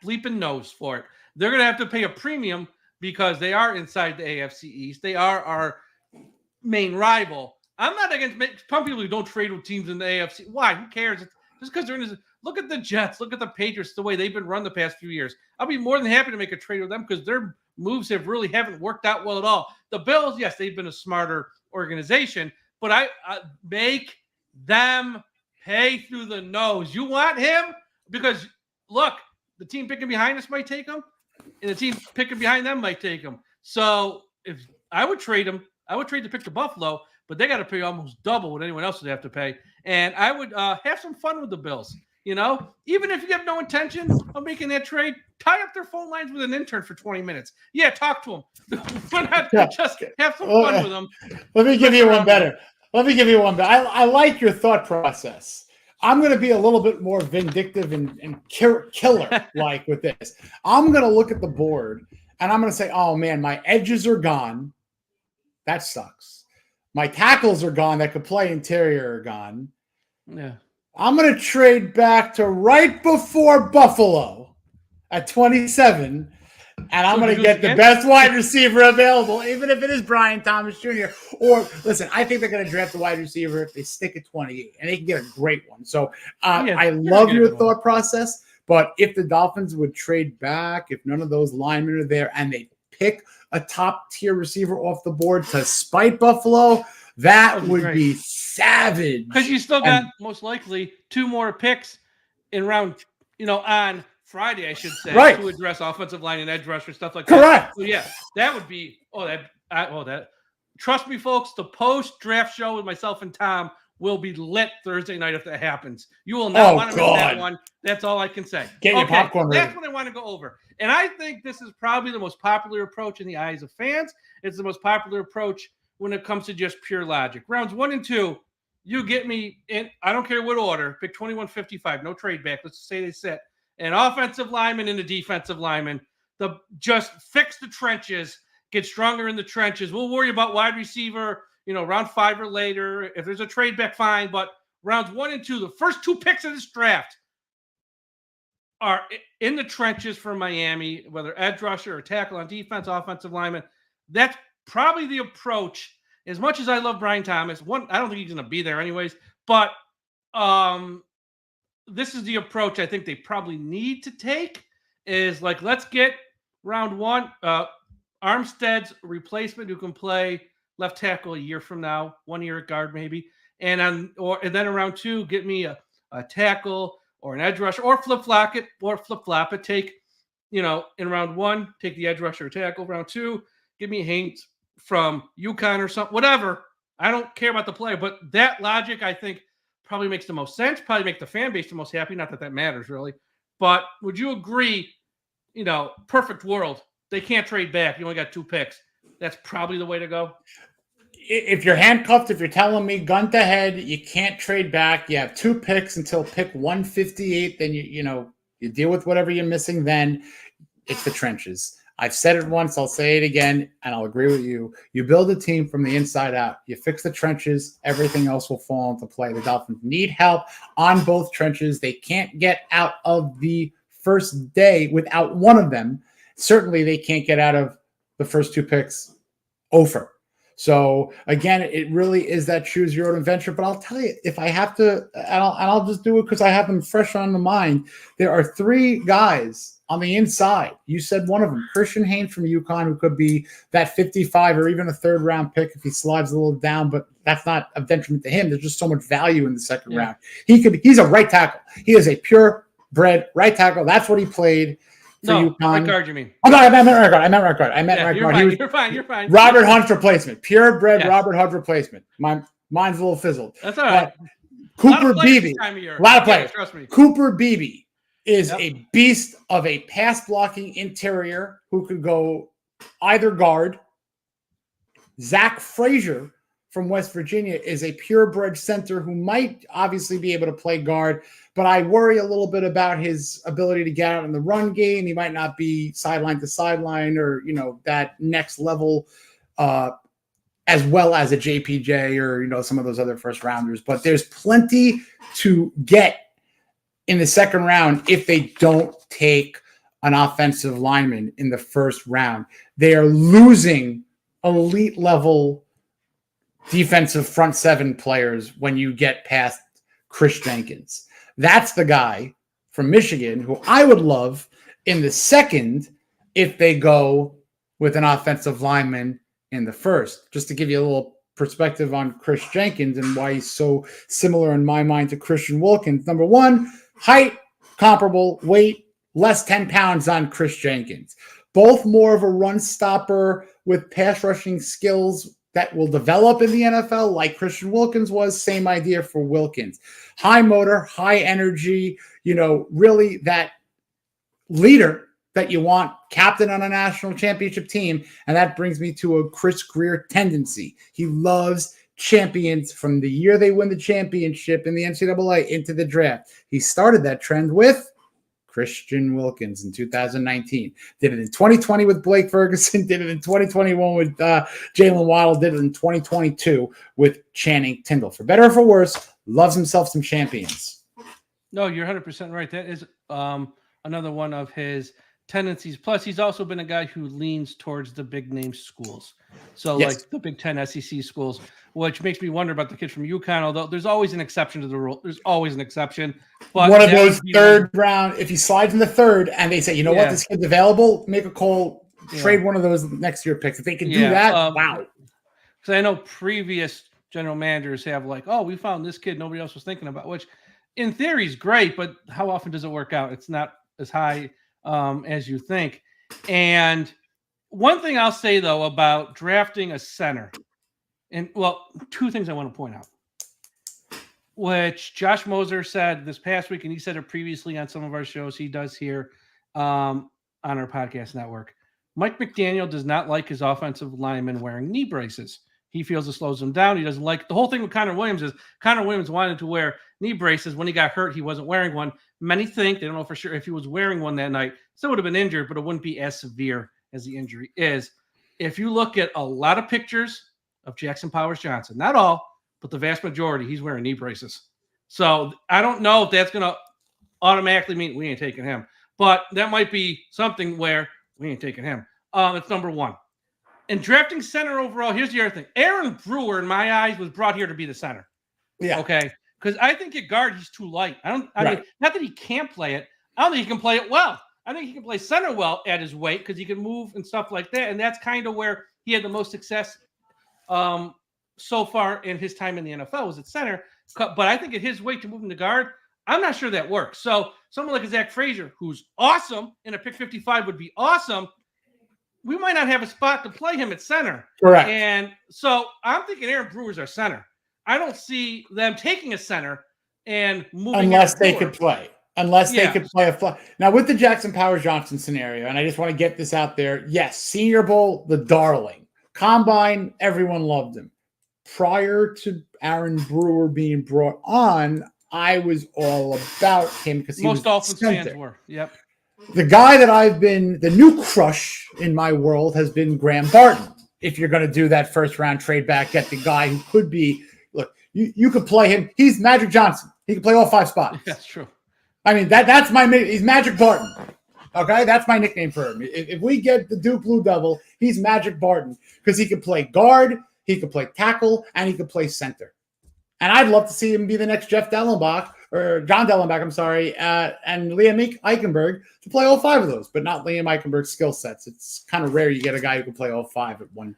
bleeping nose for it. They're going to have to pay a premium because they are inside the AFC East. They are our main rival. I'm not against some people who don't trade with teams in the AFC. Why? Who cares? Just because they're in this. Look at the Jets. Look at the Patriots, the way they've been run the past few years. I'll be more than happy to make a trade with them because their moves haven't worked out well at all. The Bills, yes, they've been a smarter organization, but I make them pay through the nose. You want him? Because, look, the team picking behind us might take him, and the team picking behind them might take him. So if I would trade him, I would trade the pick to Buffalo, but they got to pay almost double what anyone else would have to pay. And I would have some fun with the Bills. Even if you have no intention of making that trade, tie up their phone lines with an intern for 20 minutes. Yeah, talk to them. Just have some fun with them. Let me give you one better. I like your thought process. I'm going to be a little bit more vindictive and killer-like with this. I'm going to look at the board, and I'm going to say, oh, man, my edges are gone. That sucks. My tackles are gone that could play interior are gone. Yeah. I'm going to trade back to right before Buffalo at 27, and I'm going to get the best wide receiver available, even if it is Brian Thomas Jr. Or, listen, I think they're going to draft the wide receiver if they stick at 28, and they can get a great one. So I love your thought process, but if the Dolphins would trade back, if none of those linemen are there, and they pick a top-tier receiver off the board to spite Buffalo, that would be savage. Because you still got, most likely, 2 more picks in round, on Friday, I should say, to address offensive line and edge rusher, stuff like that. Correct. So, yeah, that would be, trust me, folks, the post-draft show with myself and Tom will be lit Thursday night if that happens. You will not want to miss that one. That's all I can say. Get your popcorn ready. That's what I want to go over. And I think this is probably the most popular approach in the eyes of fans. It's the most popular approach when it comes to just pure logic. Rounds 1 and 2, you get me in, I don't care what order, pick 21-55, no trade back. Let's say they sit an offensive lineman and a defensive lineman. Just fix the trenches, get stronger in the trenches. We'll worry about wide receiver, round 5 or later. If there's a trade back, fine. But rounds 1 and 2, the first 2 picks of this draft are in the trenches for Miami, whether edge rusher or tackle on defense, offensive lineman. That's probably the approach. As much as I love Brian Thomas, I don't think he's going to be there anyways, but this is the approach I think they probably need to take is let's get round 1, Armstead's replacement who can play left tackle a year from now, 1 year at guard maybe, and then in round 2, get me a tackle or an edge rusher or flip-flop it. Take, in round 1, take the edge rusher or tackle. Round 2, give me Haynes from UConn or something, whatever. I don't care about the player, but that logic, I think, probably makes the most sense, probably make the fan base the most happy. Not that matters, really. But would you agree, perfect world, they can't trade back. You only got 2 picks. That's probably the way to go. If you're handcuffed, if you're telling me gun to head, you can't trade back. You have 2 picks until pick 158. Then you deal with whatever you're missing. Then it's the trenches. I've said it once, I'll say it again, and I'll agree with you. You build a team from the inside out. You fix the trenches, everything else will fall into play. The Dolphins need help on both trenches. They can't get out of the first day without one of them. Certainly, they can't get out of the first 2 picks over. So, again, it really is that choose your own adventure. But I'll tell you, if I have to, and I'll just do it because I have them fresh on the mind, there are 3 guys on the inside. You said one of them, Christian Haynes from UConn, who could be that 55 or even a 3rd round pick if he slides a little down, but that's not a detriment to him. There's just so much value in the 2nd round. He's a right tackle. He is a purebred right tackle. That's what he played for UConn. Right guard, you mean? Oh, no, I meant right guard. I meant right guard. You're fine. Robert Hunt's replacement. Purebred Robert Hunt replacement. Mine's a little fizzled. That's all right. Cooper Beebe. A lot of players. Trust me. Cooper Beebe is a beast of a pass-blocking interior who could go either guard. Zach Frazier from West Virginia is a purebred center who might obviously be able to play guard, but I worry a little bit about his ability to get out in the run game. He might not be sideline to sideline or, that next level as well as a JPJ or, some of those other first rounders. But there's plenty to get in the 2nd round if they don't take an offensive lineman in the 1st round. They are losing elite level defensive front 7 players when you get past Chris Jenkins. That's the guy from Michigan who I would love in the 2nd if they go with an offensive lineman in the 1st. Just to give you a little perspective on Chris Jenkins and why he's so similar in my mind to Christian Wilkins. Number 1, height, comparable, weight, less 10 pounds on Chris Jenkins. Both more of a run stopper with pass rushing skills that will develop in the NFL, like Christian Wilkins was. Same idea for Wilkins. High motor, high energy, really that leader that you want, captain on a national championship team. And that brings me to a Chris Grier tendency. He loves champions from the year they win the championship in the NCAA into the draft. He started that trend with Christian Wilkins in 2019. Did it in 2020 with Blake Ferguson. Did it in 2021 with Jaylen Waddle. Did it in 2022 with Channing Tindall. For better or for worse, loves himself some champions. No, you're 100% right. That is another one of his tendencies. Plus, he's also been a guy who leans towards the big name schools. So like the Big Ten SEC schools, which makes me wonder about the kid from UConn, although there's always an exception to the rule. There's always an exception. But one of those third round, if he slides in the third and they say, you know what, this kid's available, make a call, trade one of those next year picks. If they can do that, wow. Because I know previous general managers have like, oh, we found this kid nobody else was thinking about, which in theory is great, but how often does it work out? It's not as high as you think. And one thing I'll say, though, about drafting a center, and well, two things I want to point out, which Josh Moser said this past week, and he said it previously on some of our shows he does here on our podcast network. Mike McDaniel does not like his offensive linemen wearing knee braces. He feels it slows them down. He doesn't like the whole thing with Connor Williams is Connor Williams wanted to wear knee braces. When he got hurt, he wasn't wearing one. Many think, they don't know for sure, if he was wearing one that night, still would have been injured, but it wouldn't be as severe as the injury is. If you look at a lot of pictures of Jackson Powers Johnson, not all, but the vast majority, he's wearing knee braces. So I don't know if that's going to automatically mean we ain't taking him, but that might be something where we ain't taking him. It's number one. And drafting center overall, here's the other thing. Aaron Brewer, in my eyes, was brought here to be the center. Yeah. Okay. Because I think at guard, he's too light. I mean, not that he can't play it. I don't think he can play it well. I think he can play center well at his weight because he can move and stuff like that. And that's kind of where he had the most success so far in his time in the NFL was at center. But I think at his weight to move him to guard, I'm not sure that works. So someone like a Zach Frazier, who's awesome in a pick 55 would be awesome. We might not have a spot to play him at center. Correct. And so I'm thinking Aaron Brewer's our center. I don't see them taking a center and moving unless they could play. Unless they could play a fly. Now, with the Jackson Powers Johnson scenario, and I just want to get this out there, yes, Senior Bowl, the darling. Combine, everyone loved him. Prior to Aaron Brewer being brought on, I was all about him because most Dolphins fans were. Yep. The guy that the new crush in my world has been Graham Barton. If you're going to do that first round trade back, get the guy who could be, look, you could play him. He's Magic Johnson. He can play all five spots. That's true. I mean, that's he's Magic Barton. Okay, that's my nickname for him. If we get the Duke Blue Devil, he's Magic Barton because he can play guard, he can play tackle, and he can play center. And I'd love to see him be the next Jeff Dellenbach or John Dellenbach, and Liam Eichenberg to play all five of those, but not Liam Eichenberg's skill sets. It's kind of rare you get a guy who can play all five at one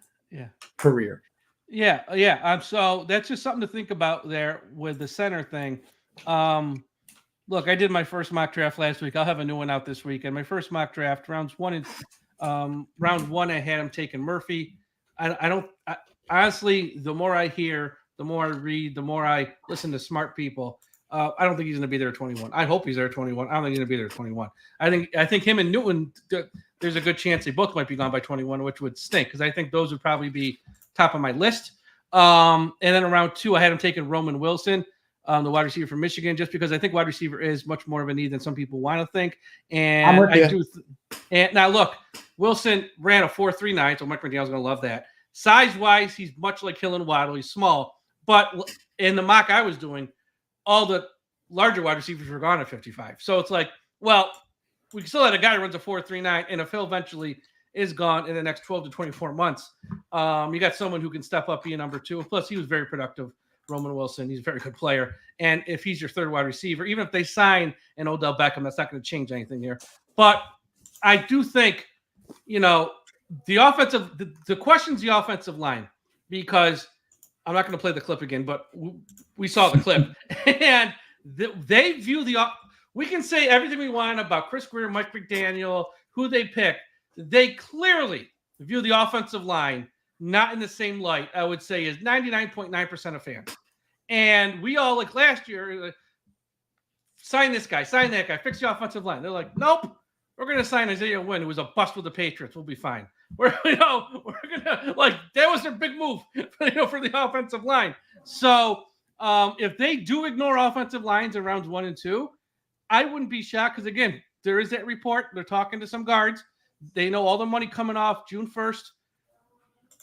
career. Yeah. So that's just something to think about there with the center thing. Look, I did my first mock draft last week. I'll have a new one out this week. And my first mock draft, round one, I had him taking Murphy. Honestly, the more I hear, the more I read, the more I listen to smart people. I don't think he's going to be there at 21. I hope he's there at 21. I don't think he's going to be there at 21. I think him and Newton, there's a good chance they both might be gone by 21, which would stink because I think those would probably be top of my list. And then around 2, I had him taking Roman Wilson, the wide receiver from Michigan, just because I think wide receiver is much more of a need than some people want to think. And and now look, Wilson ran a 4.39, so Mike McDaniel's going to love that. Size-wise, he's much like Hill and Waddle. He's small, but in the mock I was doing, all the larger wide receivers were gone at 55. So it's like, well, we still had a guy who runs a 4.39, and if Hill eventually is gone in the next 12 to 24 months, you got someone who can step up, be a number 2. Plus, he was very productive, Roman Wilson. He's a very good player. And if he's your third wide receiver, even if they sign an Odell Beckham, that's not going to change anything here. But I do think, the question's the offensive line, because I'm not going to play the clip again, but we saw the clip. And they view we can say everything we want about Chris Grier, Mike McDaniel, who they pick. They clearly view the offensive line not in the same light, I would say, as 99.9% of fans. And we all, like last year, sign this guy, sign that guy, fix the offensive line. They're like, nope, we're going to sign Isaiah Wynn, who was a bust with the Patriots. We'll be fine. We're going to, like, that was their big move, for the offensive line. So if they do ignore offensive lines in rounds 1 and 2, I wouldn't be shocked because, again, there is that report. They're talking to some guards. They know all the money coming off June 1st.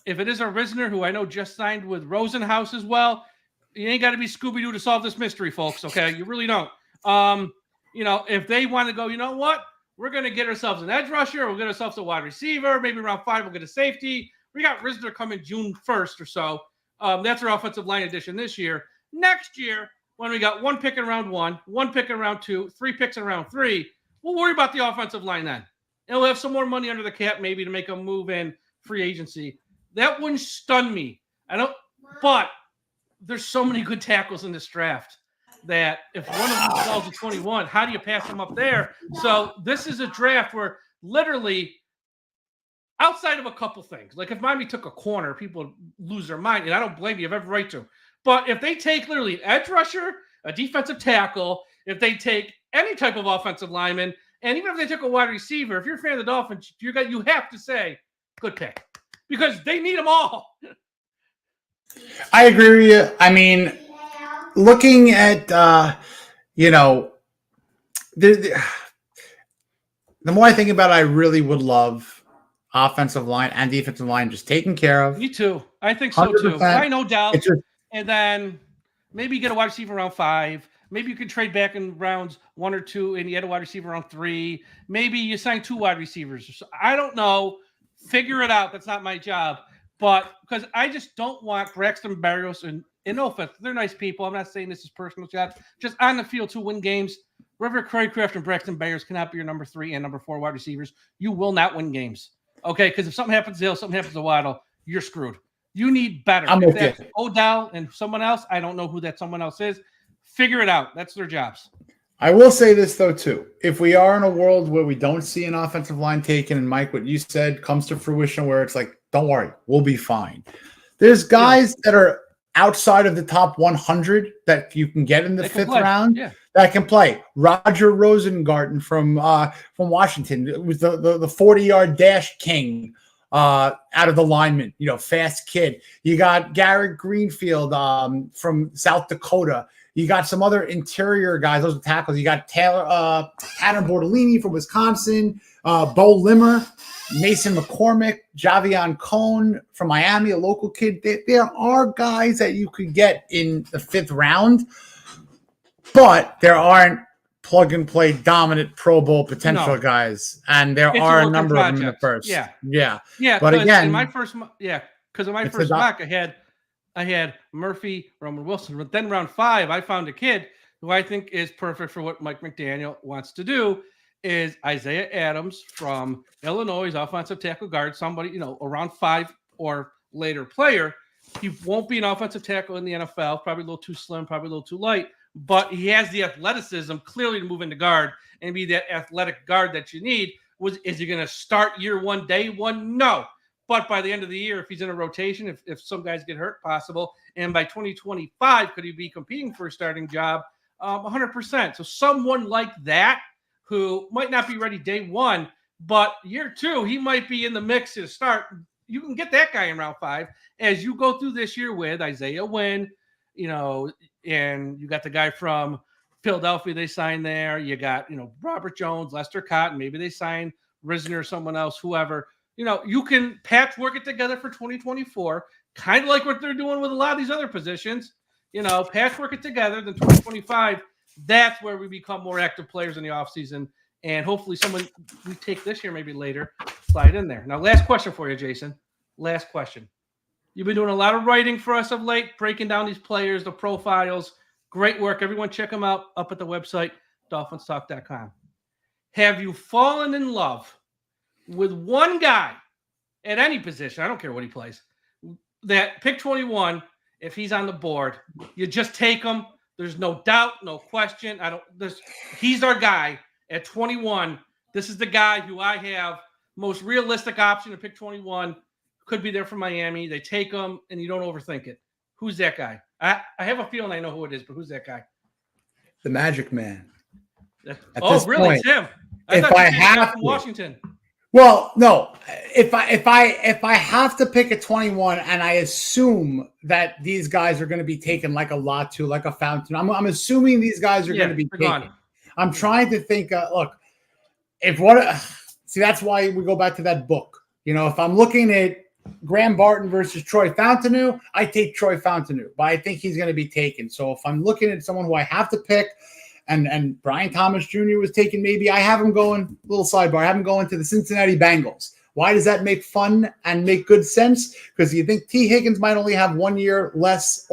If it is a Risner, who I know just signed with Rosenhaus as well, you ain't got to be Scooby-Doo to solve this mystery, folks, okay? You really don't. If they want to go, you know what? We're going to get ourselves an edge rusher. We'll get ourselves a wide receiver. Maybe round 5 we'll get a safety. We got Risner coming June 1st or so. That's our offensive line addition this year. Next year, when we got 1 pick in round 1, 1 pick in round 2, 3 picks in round 3, we'll worry about the offensive line then. And we'll have some more money under the cap maybe to make a move in free agency. That wouldn't stun me. But there's so many good tackles in this draft that if one of them falls to 21, how do you pass them up there? So this is a draft where literally outside of a couple things, like if Miami took a corner, people lose their mind, and I don't blame you. You have every right to. But if they take literally an edge rusher, a defensive tackle, if they take any type of offensive lineman, and even if they took a wide receiver, if you're a fan of the Dolphins, you have to say good pick because they need them all. I agree with you. I mean, looking at, the more I think about it, I really would love offensive line and defensive line just taken care of. Me too. I think so too. I no doubt. Just, and then maybe you get a wide receiver around 5. Maybe you could trade back in rounds 1 or 2 and you had a wide receiver around 3. Maybe you sign 2 wide receivers. I don't know. Figure it out. That's not my job. But because I just don't want Braxton Berrios and no offense, they're nice people. I'm not saying this is personal shots. Just on the field to win games. River Craycraft and Braxton Berrios cannot be your number 3 and number 4 wide receivers. You will not win games. Okay? Because if something happens to Hill, something happens to Waddle, you're screwed. You need better. I'm if with that's you. Odell and someone else, I don't know who that someone else is. Figure it out. That's their jobs. I will say this, though, too. If we are in a world where we don't see an offensive line taken, and Mike, what you said comes to fruition where it's like, don't worry, we'll be fine. There's guys that are outside of the top 100 that you can get in the 5th round that can play. Roger Rosengarten from Washington. It was the 40-yard dash king out of the lineman, fast kid. You got Garrett Greenfield from South Dakota. You got some other interior guys, those are tackles. You got Tanner Bortolini from Wisconsin, Bo Limmer, Mason McCormick, Javion Cohn from Miami, a local kid. There are guys that you could get in the 5th round, but there aren't plug-and-play dominant Pro Bowl potential guys, and there are a number of them in the first. Yeah. But again, in my first mock, I had Murphy, Roman Wilson, but then round 5, I found a kid who I think is perfect for what Mike McDaniel wants to do. Is Isaiah Adams from Illinois, offensive tackle guard, somebody, around 5 or later player. He won't be an offensive tackle in the NFL, probably a little too slim, probably a little too light, but he has the athleticism clearly to move into guard and be that athletic guard that you need. Is he going to start year 1, day 1? No. But by the end of the year, if he's in a rotation, if some guys get hurt, possible, and by 2025, could he be competing for a starting job? 100%. So someone like that, who might not be ready day 1, but year 2, he might be in the mix to start. You can get that guy in round 5 as you go through this year with Isaiah Wynn, and you got the guy from Philadelphia they signed there. You got, Robert Jones, Lester Cotton. Maybe they sign Risner or someone else, whoever. You can patchwork it together for 2024, kind of like what they're doing with a lot of these other positions. Patchwork it together. Then 2025, that's where we become more active players in the offseason. And hopefully someone we take this year, maybe later, slide in there. Now, last question for you, Jason. Last question. You've been doing a lot of writing for us of late, breaking down these players, the profiles. Great work. Everyone check them out up at the website, DolphinsTalk.com. Have you fallen in love with one guy at any position, I don't care what he plays, that pick 21, if he's on the board, you just take him. There's no doubt, no question. He's our guy at 21. This is the guy who I have most realistic option to pick 21. could be there for Miami. They take him, and you don't overthink it. Who's that guy? I have a feeling I know who it is, but who's that guy? The Magic Man. Really? Point, It's him. if I have from Washington. Well, no. If I have to pick a 21, and I assume that these guys are going to be taken like a Latu, like a Fountain, I'm assuming these guys are going to be taken. Gone. I'm trying to think. Look, see, that's why we go back to that book. If I'm looking at Graham Barton versus Troy Fountainu, I take Troy Fountainu, but I think he's going to be taken. So if I'm looking at someone who I have to pick, and Brian Thomas Jr. was taken, maybe I have him going, little sidebar, I have him going to the Cincinnati Bengals. Why does that make fun and make good sense? Because you think T. Higgins might only have 1 year less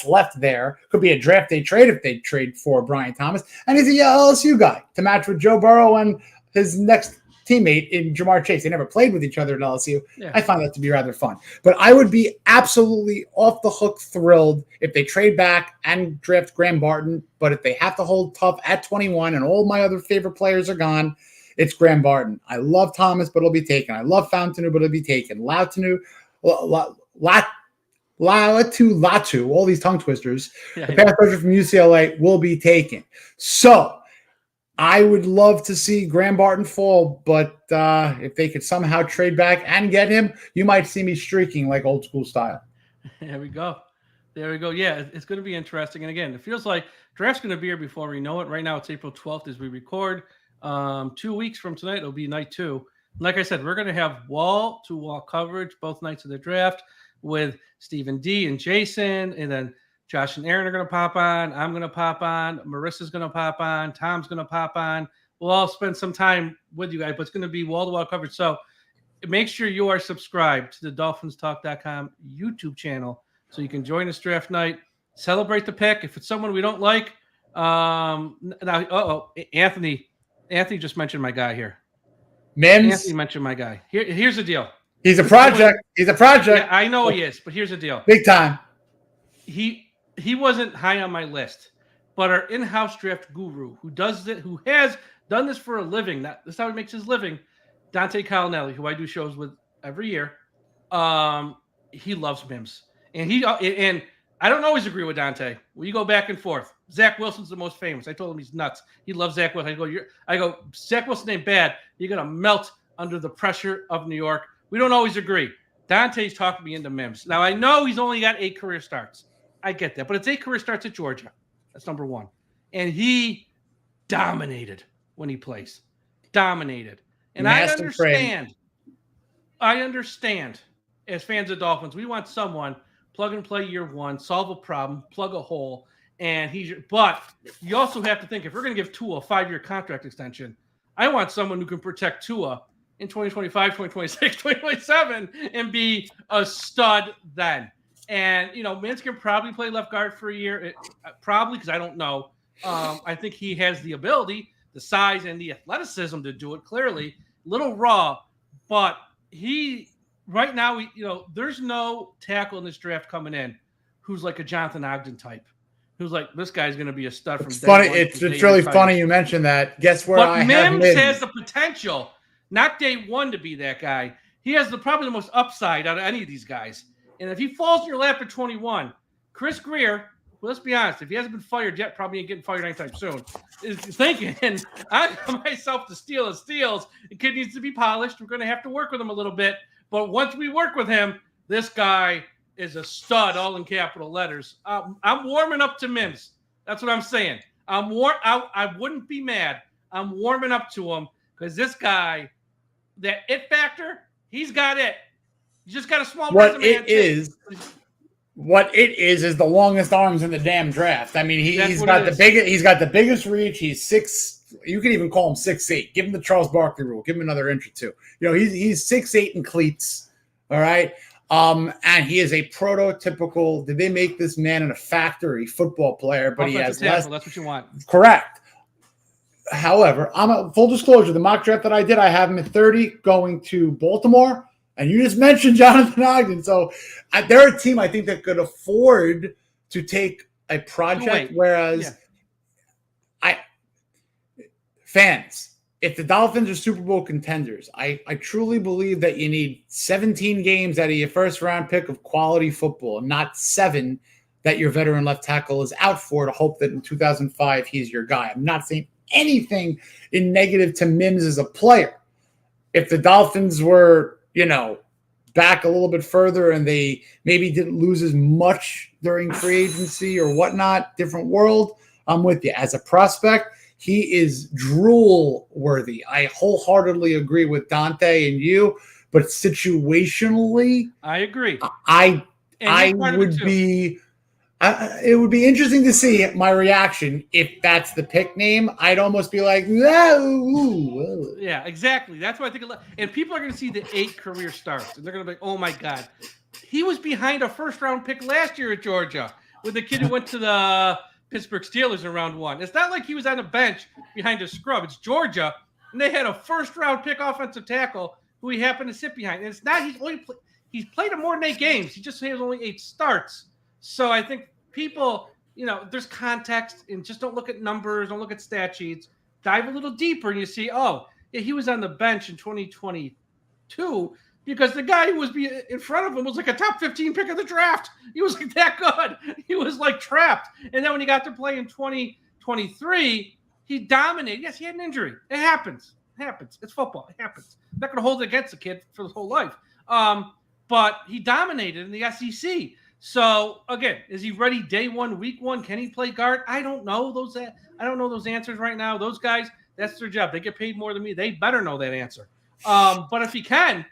left there. Could be a draft day trade if they trade for Brian Thomas. And he's a LSU guy to match with Joe Burrow and his next teammate in Jamar Chase. They never played with each other at LSU. Yeah. I find that to be rather fun. But I would be absolutely off the hook thrilled if they trade back and draft Graham Barton. But if they have to hold tough at 21 and all my other favorite players are gone, it's Graham Barton. I love Thomas, but it'll be taken. I love Fountainu, but it'll be taken. Latu, all these tongue twisters. The pass rusher from UCLA will be taken. So I would love to see Graham Barton fall, but if they could somehow trade back and get him, you might see me streaking like old school style. There we go. Yeah, it's going to be interesting. And again, it feels like draft's going to be here before we know it. Right now, it's April 12th as we record. 2 weeks from tonight, it'll be night 2. Like I said, we're going to have wall-to-wall coverage both nights of the draft with Stephen D and Jason, and then Josh and Aaron are going to pop on. I'm going to pop on. Marissa's going to pop on. Tom's going to pop on. We'll all spend some time with you guys, but it's going to be wall-to-wall coverage. So make sure you are subscribed to the DolphinsTalk.com YouTube channel so you can join us draft night, celebrate the pick. If it's someone we don't like, Anthony just mentioned my guy here. Mims? Anthony mentioned my guy. Here's the deal. He's a project. Yeah, I know he is, but here's the deal. Big time. He wasn't high on my list, but our in-house draft guru who has done this for a living, this is how he makes his living, Dante Calinelli, who I do shows with every year. He loves Mims. And I don't always agree with Dante. We go back and forth. Zach Wilson's the most famous. I told him he's nuts. He loves Zach Wilson. I go, Zach Wilson ain't bad. You're going to melt under the pressure of New York. We don't always agree. Dante's talking me into Mims. Now, I know he's only got 8 career starts. I get that. But it's 8 career starts at Georgia. That's number 1. And he dominated when he plays. Dominated. And I understand as fans of Dolphins, we want someone plug and play year 1, solve a problem, plug a hole. But you also have to think, if we're going to give Tua a 5-year contract extension, I want someone who can protect Tua in 2025, 2026, 2027 and be a stud then. And, Mims can probably play left guard for a year, probably, because I don't know. I think he has the ability, the size, and the athleticism to do it, clearly. A little raw, but right now, there's no tackle in this draft coming in who's like a Jonathan Ogden type. Who's like, this guy's going to be a stud from day funny. one. It's really funny you mentioned that. Guess where I have Mims? Mims has the potential, not day 1 to be that guy. He has probably the most upside out of any of these guys. And if he falls in your lap at 21, Chris Grier, well, let's be honest, if he hasn't been fired yet, probably ain't getting fired anytime soon, is thinking, I got myself to steal his steals. The kid needs to be polished. We're going to have to work with him a little bit. But once we work with him, this guy is a stud, all in capital letters. I'm warming up to Mims. That's what I'm saying. I wouldn't be mad. I'm warming up to him because this guy, that it factor, he's got it. He's just got a small resume. What it is the longest arms in the damn draft. I mean, he's got the biggest reach. He's 6. You can even call him 6'8". Give him the Charles Barkley rule. Give him another inch or 2. He's 6'8" in cleats. All right. And he is a prototypical. Did they make this man in a factory football player? But he has less. That's what you want. Correct. However, I'm a full disclosure. The mock draft that I did, I have him at 30 going to Baltimore. And you just mentioned Jonathan Ogden. So they're a team I think that could afford to take a project. Whereas fans, if the Dolphins are Super Bowl contenders, I truly believe that you need 17 games out of your first round pick of quality football, not 7 that your veteran left tackle is out for to hope that in 2005 he's your guy. I'm not saying anything in negative to Mims as a player. If the Dolphins were, back a little bit further and they maybe didn't lose as much during free agency or whatnot, different world, I'm with you. As a prospect, he is drool worthy. I wholeheartedly agree with Dante and you, but situationally, I agree. It would be interesting to see my reaction if that's the pick name. I'd almost be like, no. Yeah, exactly. That's what I think. And people are going to see the 8 career starts, and they're going to be like, oh my God. He was behind a first-round pick last year at Georgia with the kid who went to the Pittsburgh Steelers in round 1. It's not like he was on a bench behind a scrub. It's Georgia, and they had a first-round pick offensive tackle who he happened to sit behind. And it's not he's played in more than 8 games. He just has only 8 starts. So I think people, there's context, and just don't look at numbers, don't look at stat sheets. Dive a little deeper, and you see, he was on the bench in 2022 because the guy who was in front of him was like a top 15 pick of the draft. He was like that good. He was like trapped. And then when he got to play in 2023, he dominated. Yes, he had an injury. It happens. It's football. It happens. I'm not going to hold it against the kid for his whole life. But he dominated in the SEC. So again, is he ready day 1, week 1? Can he play guard? I don't know those. I don't know those answers right now. Those guys, that's their job. They get paid more than me. They better know that answer. But if he can,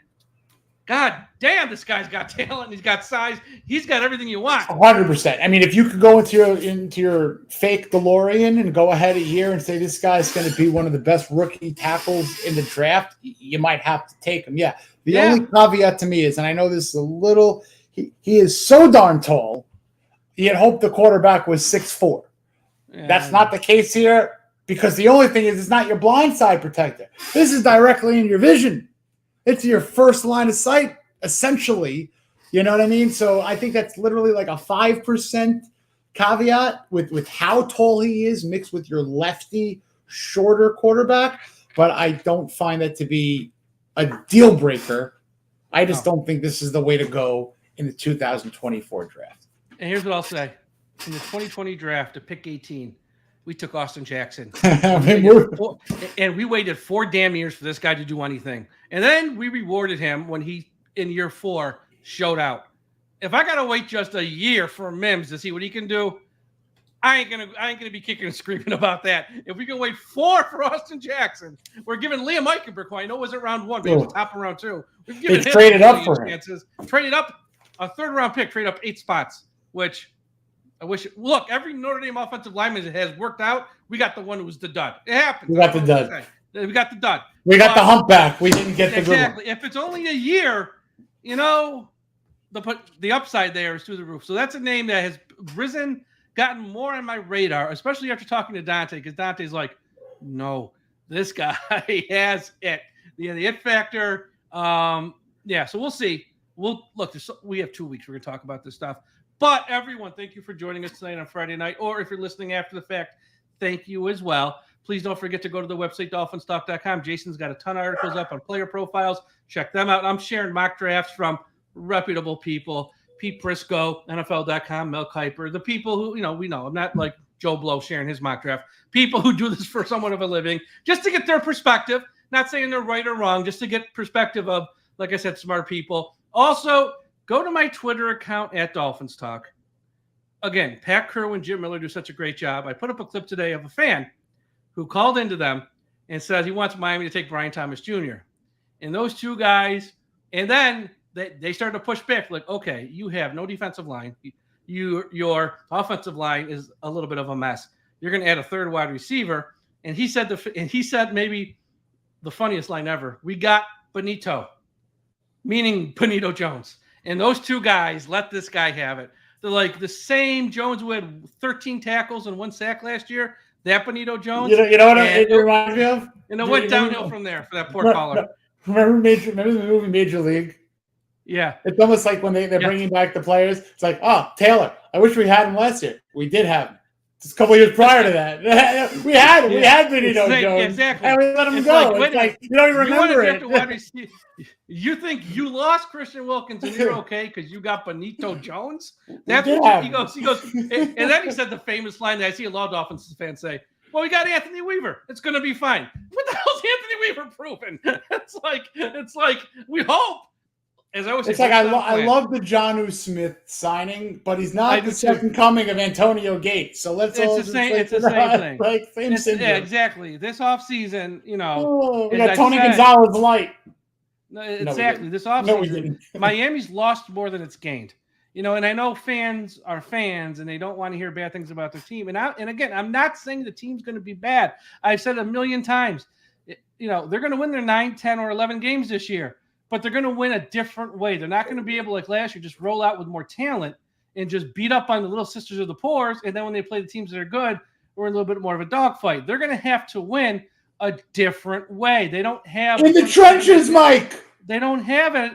God damn, this guy's got talent. He's got size. He's got everything you want. 100%. I mean, if you could go into your fake DeLorean and go ahead a year and say this guy's going to be one of the best rookie tackles in the draft, you might have to take him. Yeah. The only caveat to me is, and I know this is a little. He is so darn tall, you'd hope the quarterback was 6'4". Yeah. That's not the case here because the only thing is it's not your blind side protector. This is directly in your vision. It's your first line of sight, essentially. You know what I mean? So I think that's literally like a 5% caveat with how tall he is mixed with your lefty, shorter quarterback. But I don't find that to be a deal breaker. I just don't think this is the way to go in the 2024 draft. And here's what I'll say. In the 2020 draft, to pick 18, we took Austin Jackson. And we waited 4 damn years for this guy to do anything. And then we rewarded him when he, in year 4, showed out. If I got to wait just a year for Mims to see what he can do, I ain't gonna be kicking and screaming about that. If we can wait 4 for Austin Jackson, we're giving Liam Eichenberg, who I know wasn't round 1, but he was top of round 2. We've given him traded up for chances. Traded up a 3rd-round pick, trade up 8 spots, which I wish. Look, every Notre Dame offensive lineman that has worked out, we got the one who was the dud. It happens. We got the dud. We got the dud. We got the humpback. We didn't get the good one. Exactly. If it's only a year, the upside there is through the roof. So that's a name that has risen, gotten more on my radar, especially after talking to Dante, because Dante's like, no, this guy has it. The it factor. So we'll see. We have 2 weeks. We're going to talk about this stuff. But everyone, thank you for joining us tonight on Friday night. Or if you're listening after the fact, thank you as well. Please don't forget to go to the website, DolphinsTalk.com. Jason's got a ton of articles up on player profiles. Check them out. I'm sharing mock drafts from reputable people. Pete Prisco, NFL.com, Mel Kiper, the people who, we know. I'm not like Joe Blow sharing his mock draft. People who do this for somewhat of a living, just to get their perspective. Not saying they're right or wrong, just to get perspective of, like I said, smart people. Also, go to my Twitter account at Dolphins Talk. Again, Pat Kerwin, Jim Miller do such a great job. I put up a clip today of a fan who called into them and said he wants Miami to take Brian Thomas Jr. And those 2 guys, and then they started to push back, like, okay, you have no defensive line. Your offensive line is a little bit of a mess. You're going to add a 3rd wide receiver. And he said maybe the funniest line ever. We got Benito, meaning Benito Jones. And those 2 guys let this guy have it. They're like the same Jones who had 13 tackles and 1 sack last year. That Benito Jones. You know what it reminds me of? And it went downhill from there for that poor caller. Remember the movie Major League? Yeah. It's almost like when they're bringing back the players. It's like, oh, Taylor, I wish we had him last year. We did have him. Just a couple years prior to that. we had Benito Jones. Exactly. And we let him go. It's like, you don't even remember it. You think you lost Christian Wilkins and you're okay because you got Benito Jones? That's what he goes, and then he said the famous line that I see a lot of Dolphins fans say, well, we got Anthony Weaver. It's going to be fine. What the hell's Anthony Weaver proven? It's like we hope. As I always say, I love the Jonnu Smith signing, but he's not the second coming of Antonio Gates. So let's it's the same thing. Like yeah, exactly. This offseason, we got Tony Gonzalez light. Exactly. This offseason, Miami's lost more than it's gained. And I know fans are fans and they don't want to hear bad things about their team. And again, I'm not saying the team's going to be bad. I've said a million times, they're going to win their 9, 10, or 11 games this year, but they're going to win a different way. They're not going to be able, like last year, just roll out with more talent and just beat up on the little sisters of the poors. And then when they play the teams that are good, we're in a little bit more of a dogfight. They're going to have to win a different way. They don't have in the trenches, Mike. They don't have it.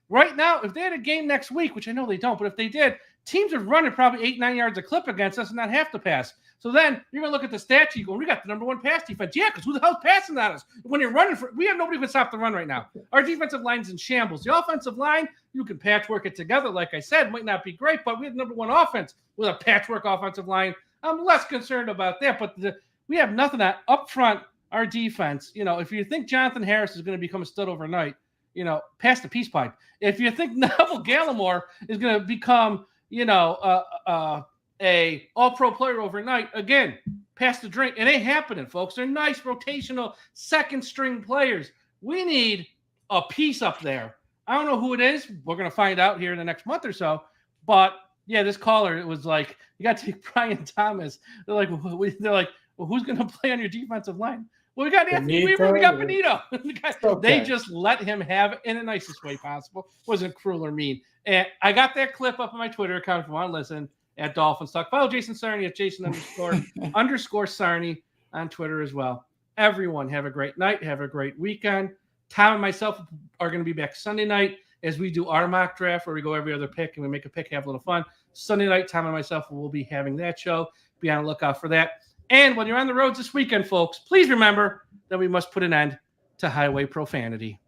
Right now, if they had a game next week, which I know they don't, but if they did, teams would run at probably 8-9 yards a clip against us and not have to pass. So then you're going to look at the stat sheet going, we got the number one pass defense. Yeah, because who the hell's passing on us? When you're running we have nobody who can stop the run right now. Our defensive line's in shambles. The offensive line, you can patchwork it together. Like I said, might not be great, but we have number one offense with a patchwork offensive line. I'm less concerned about that, but we have nothing up front. Our defense, if you think Jonathan Harris is going to become a stud overnight, pass the peace pipe. If you think Neville Gallimore is going to become, a all-pro player overnight, again, pass the drink. It ain't happening, folks. They're nice rotational second-string players. We need a piece up there. I don't know who it is. We're going to find out here in the next month or so. But, yeah, this caller, it was like, you got to take Brian Thomas. They're like, well, who's going to play on your defensive line? Well, we got Anthony Weaver. We got Benito. They just let him have it in the nicest way possible. Wasn't cruel or mean. And I got that clip up on my Twitter account if you want to listen at DolphinsTalk. Follow Jason Sarney at Jason_Sarney on Twitter as well. Everyone have a great night. Have a great weekend. Tom and myself are going to be back Sunday night as we do our mock draft where we go every other pick and we make a pick, have a little fun. Sunday night, Tom and myself will be having that show. Be on the lookout for that. And when you're on the roads this weekend, folks, please remember that we must put an end to highway profanity.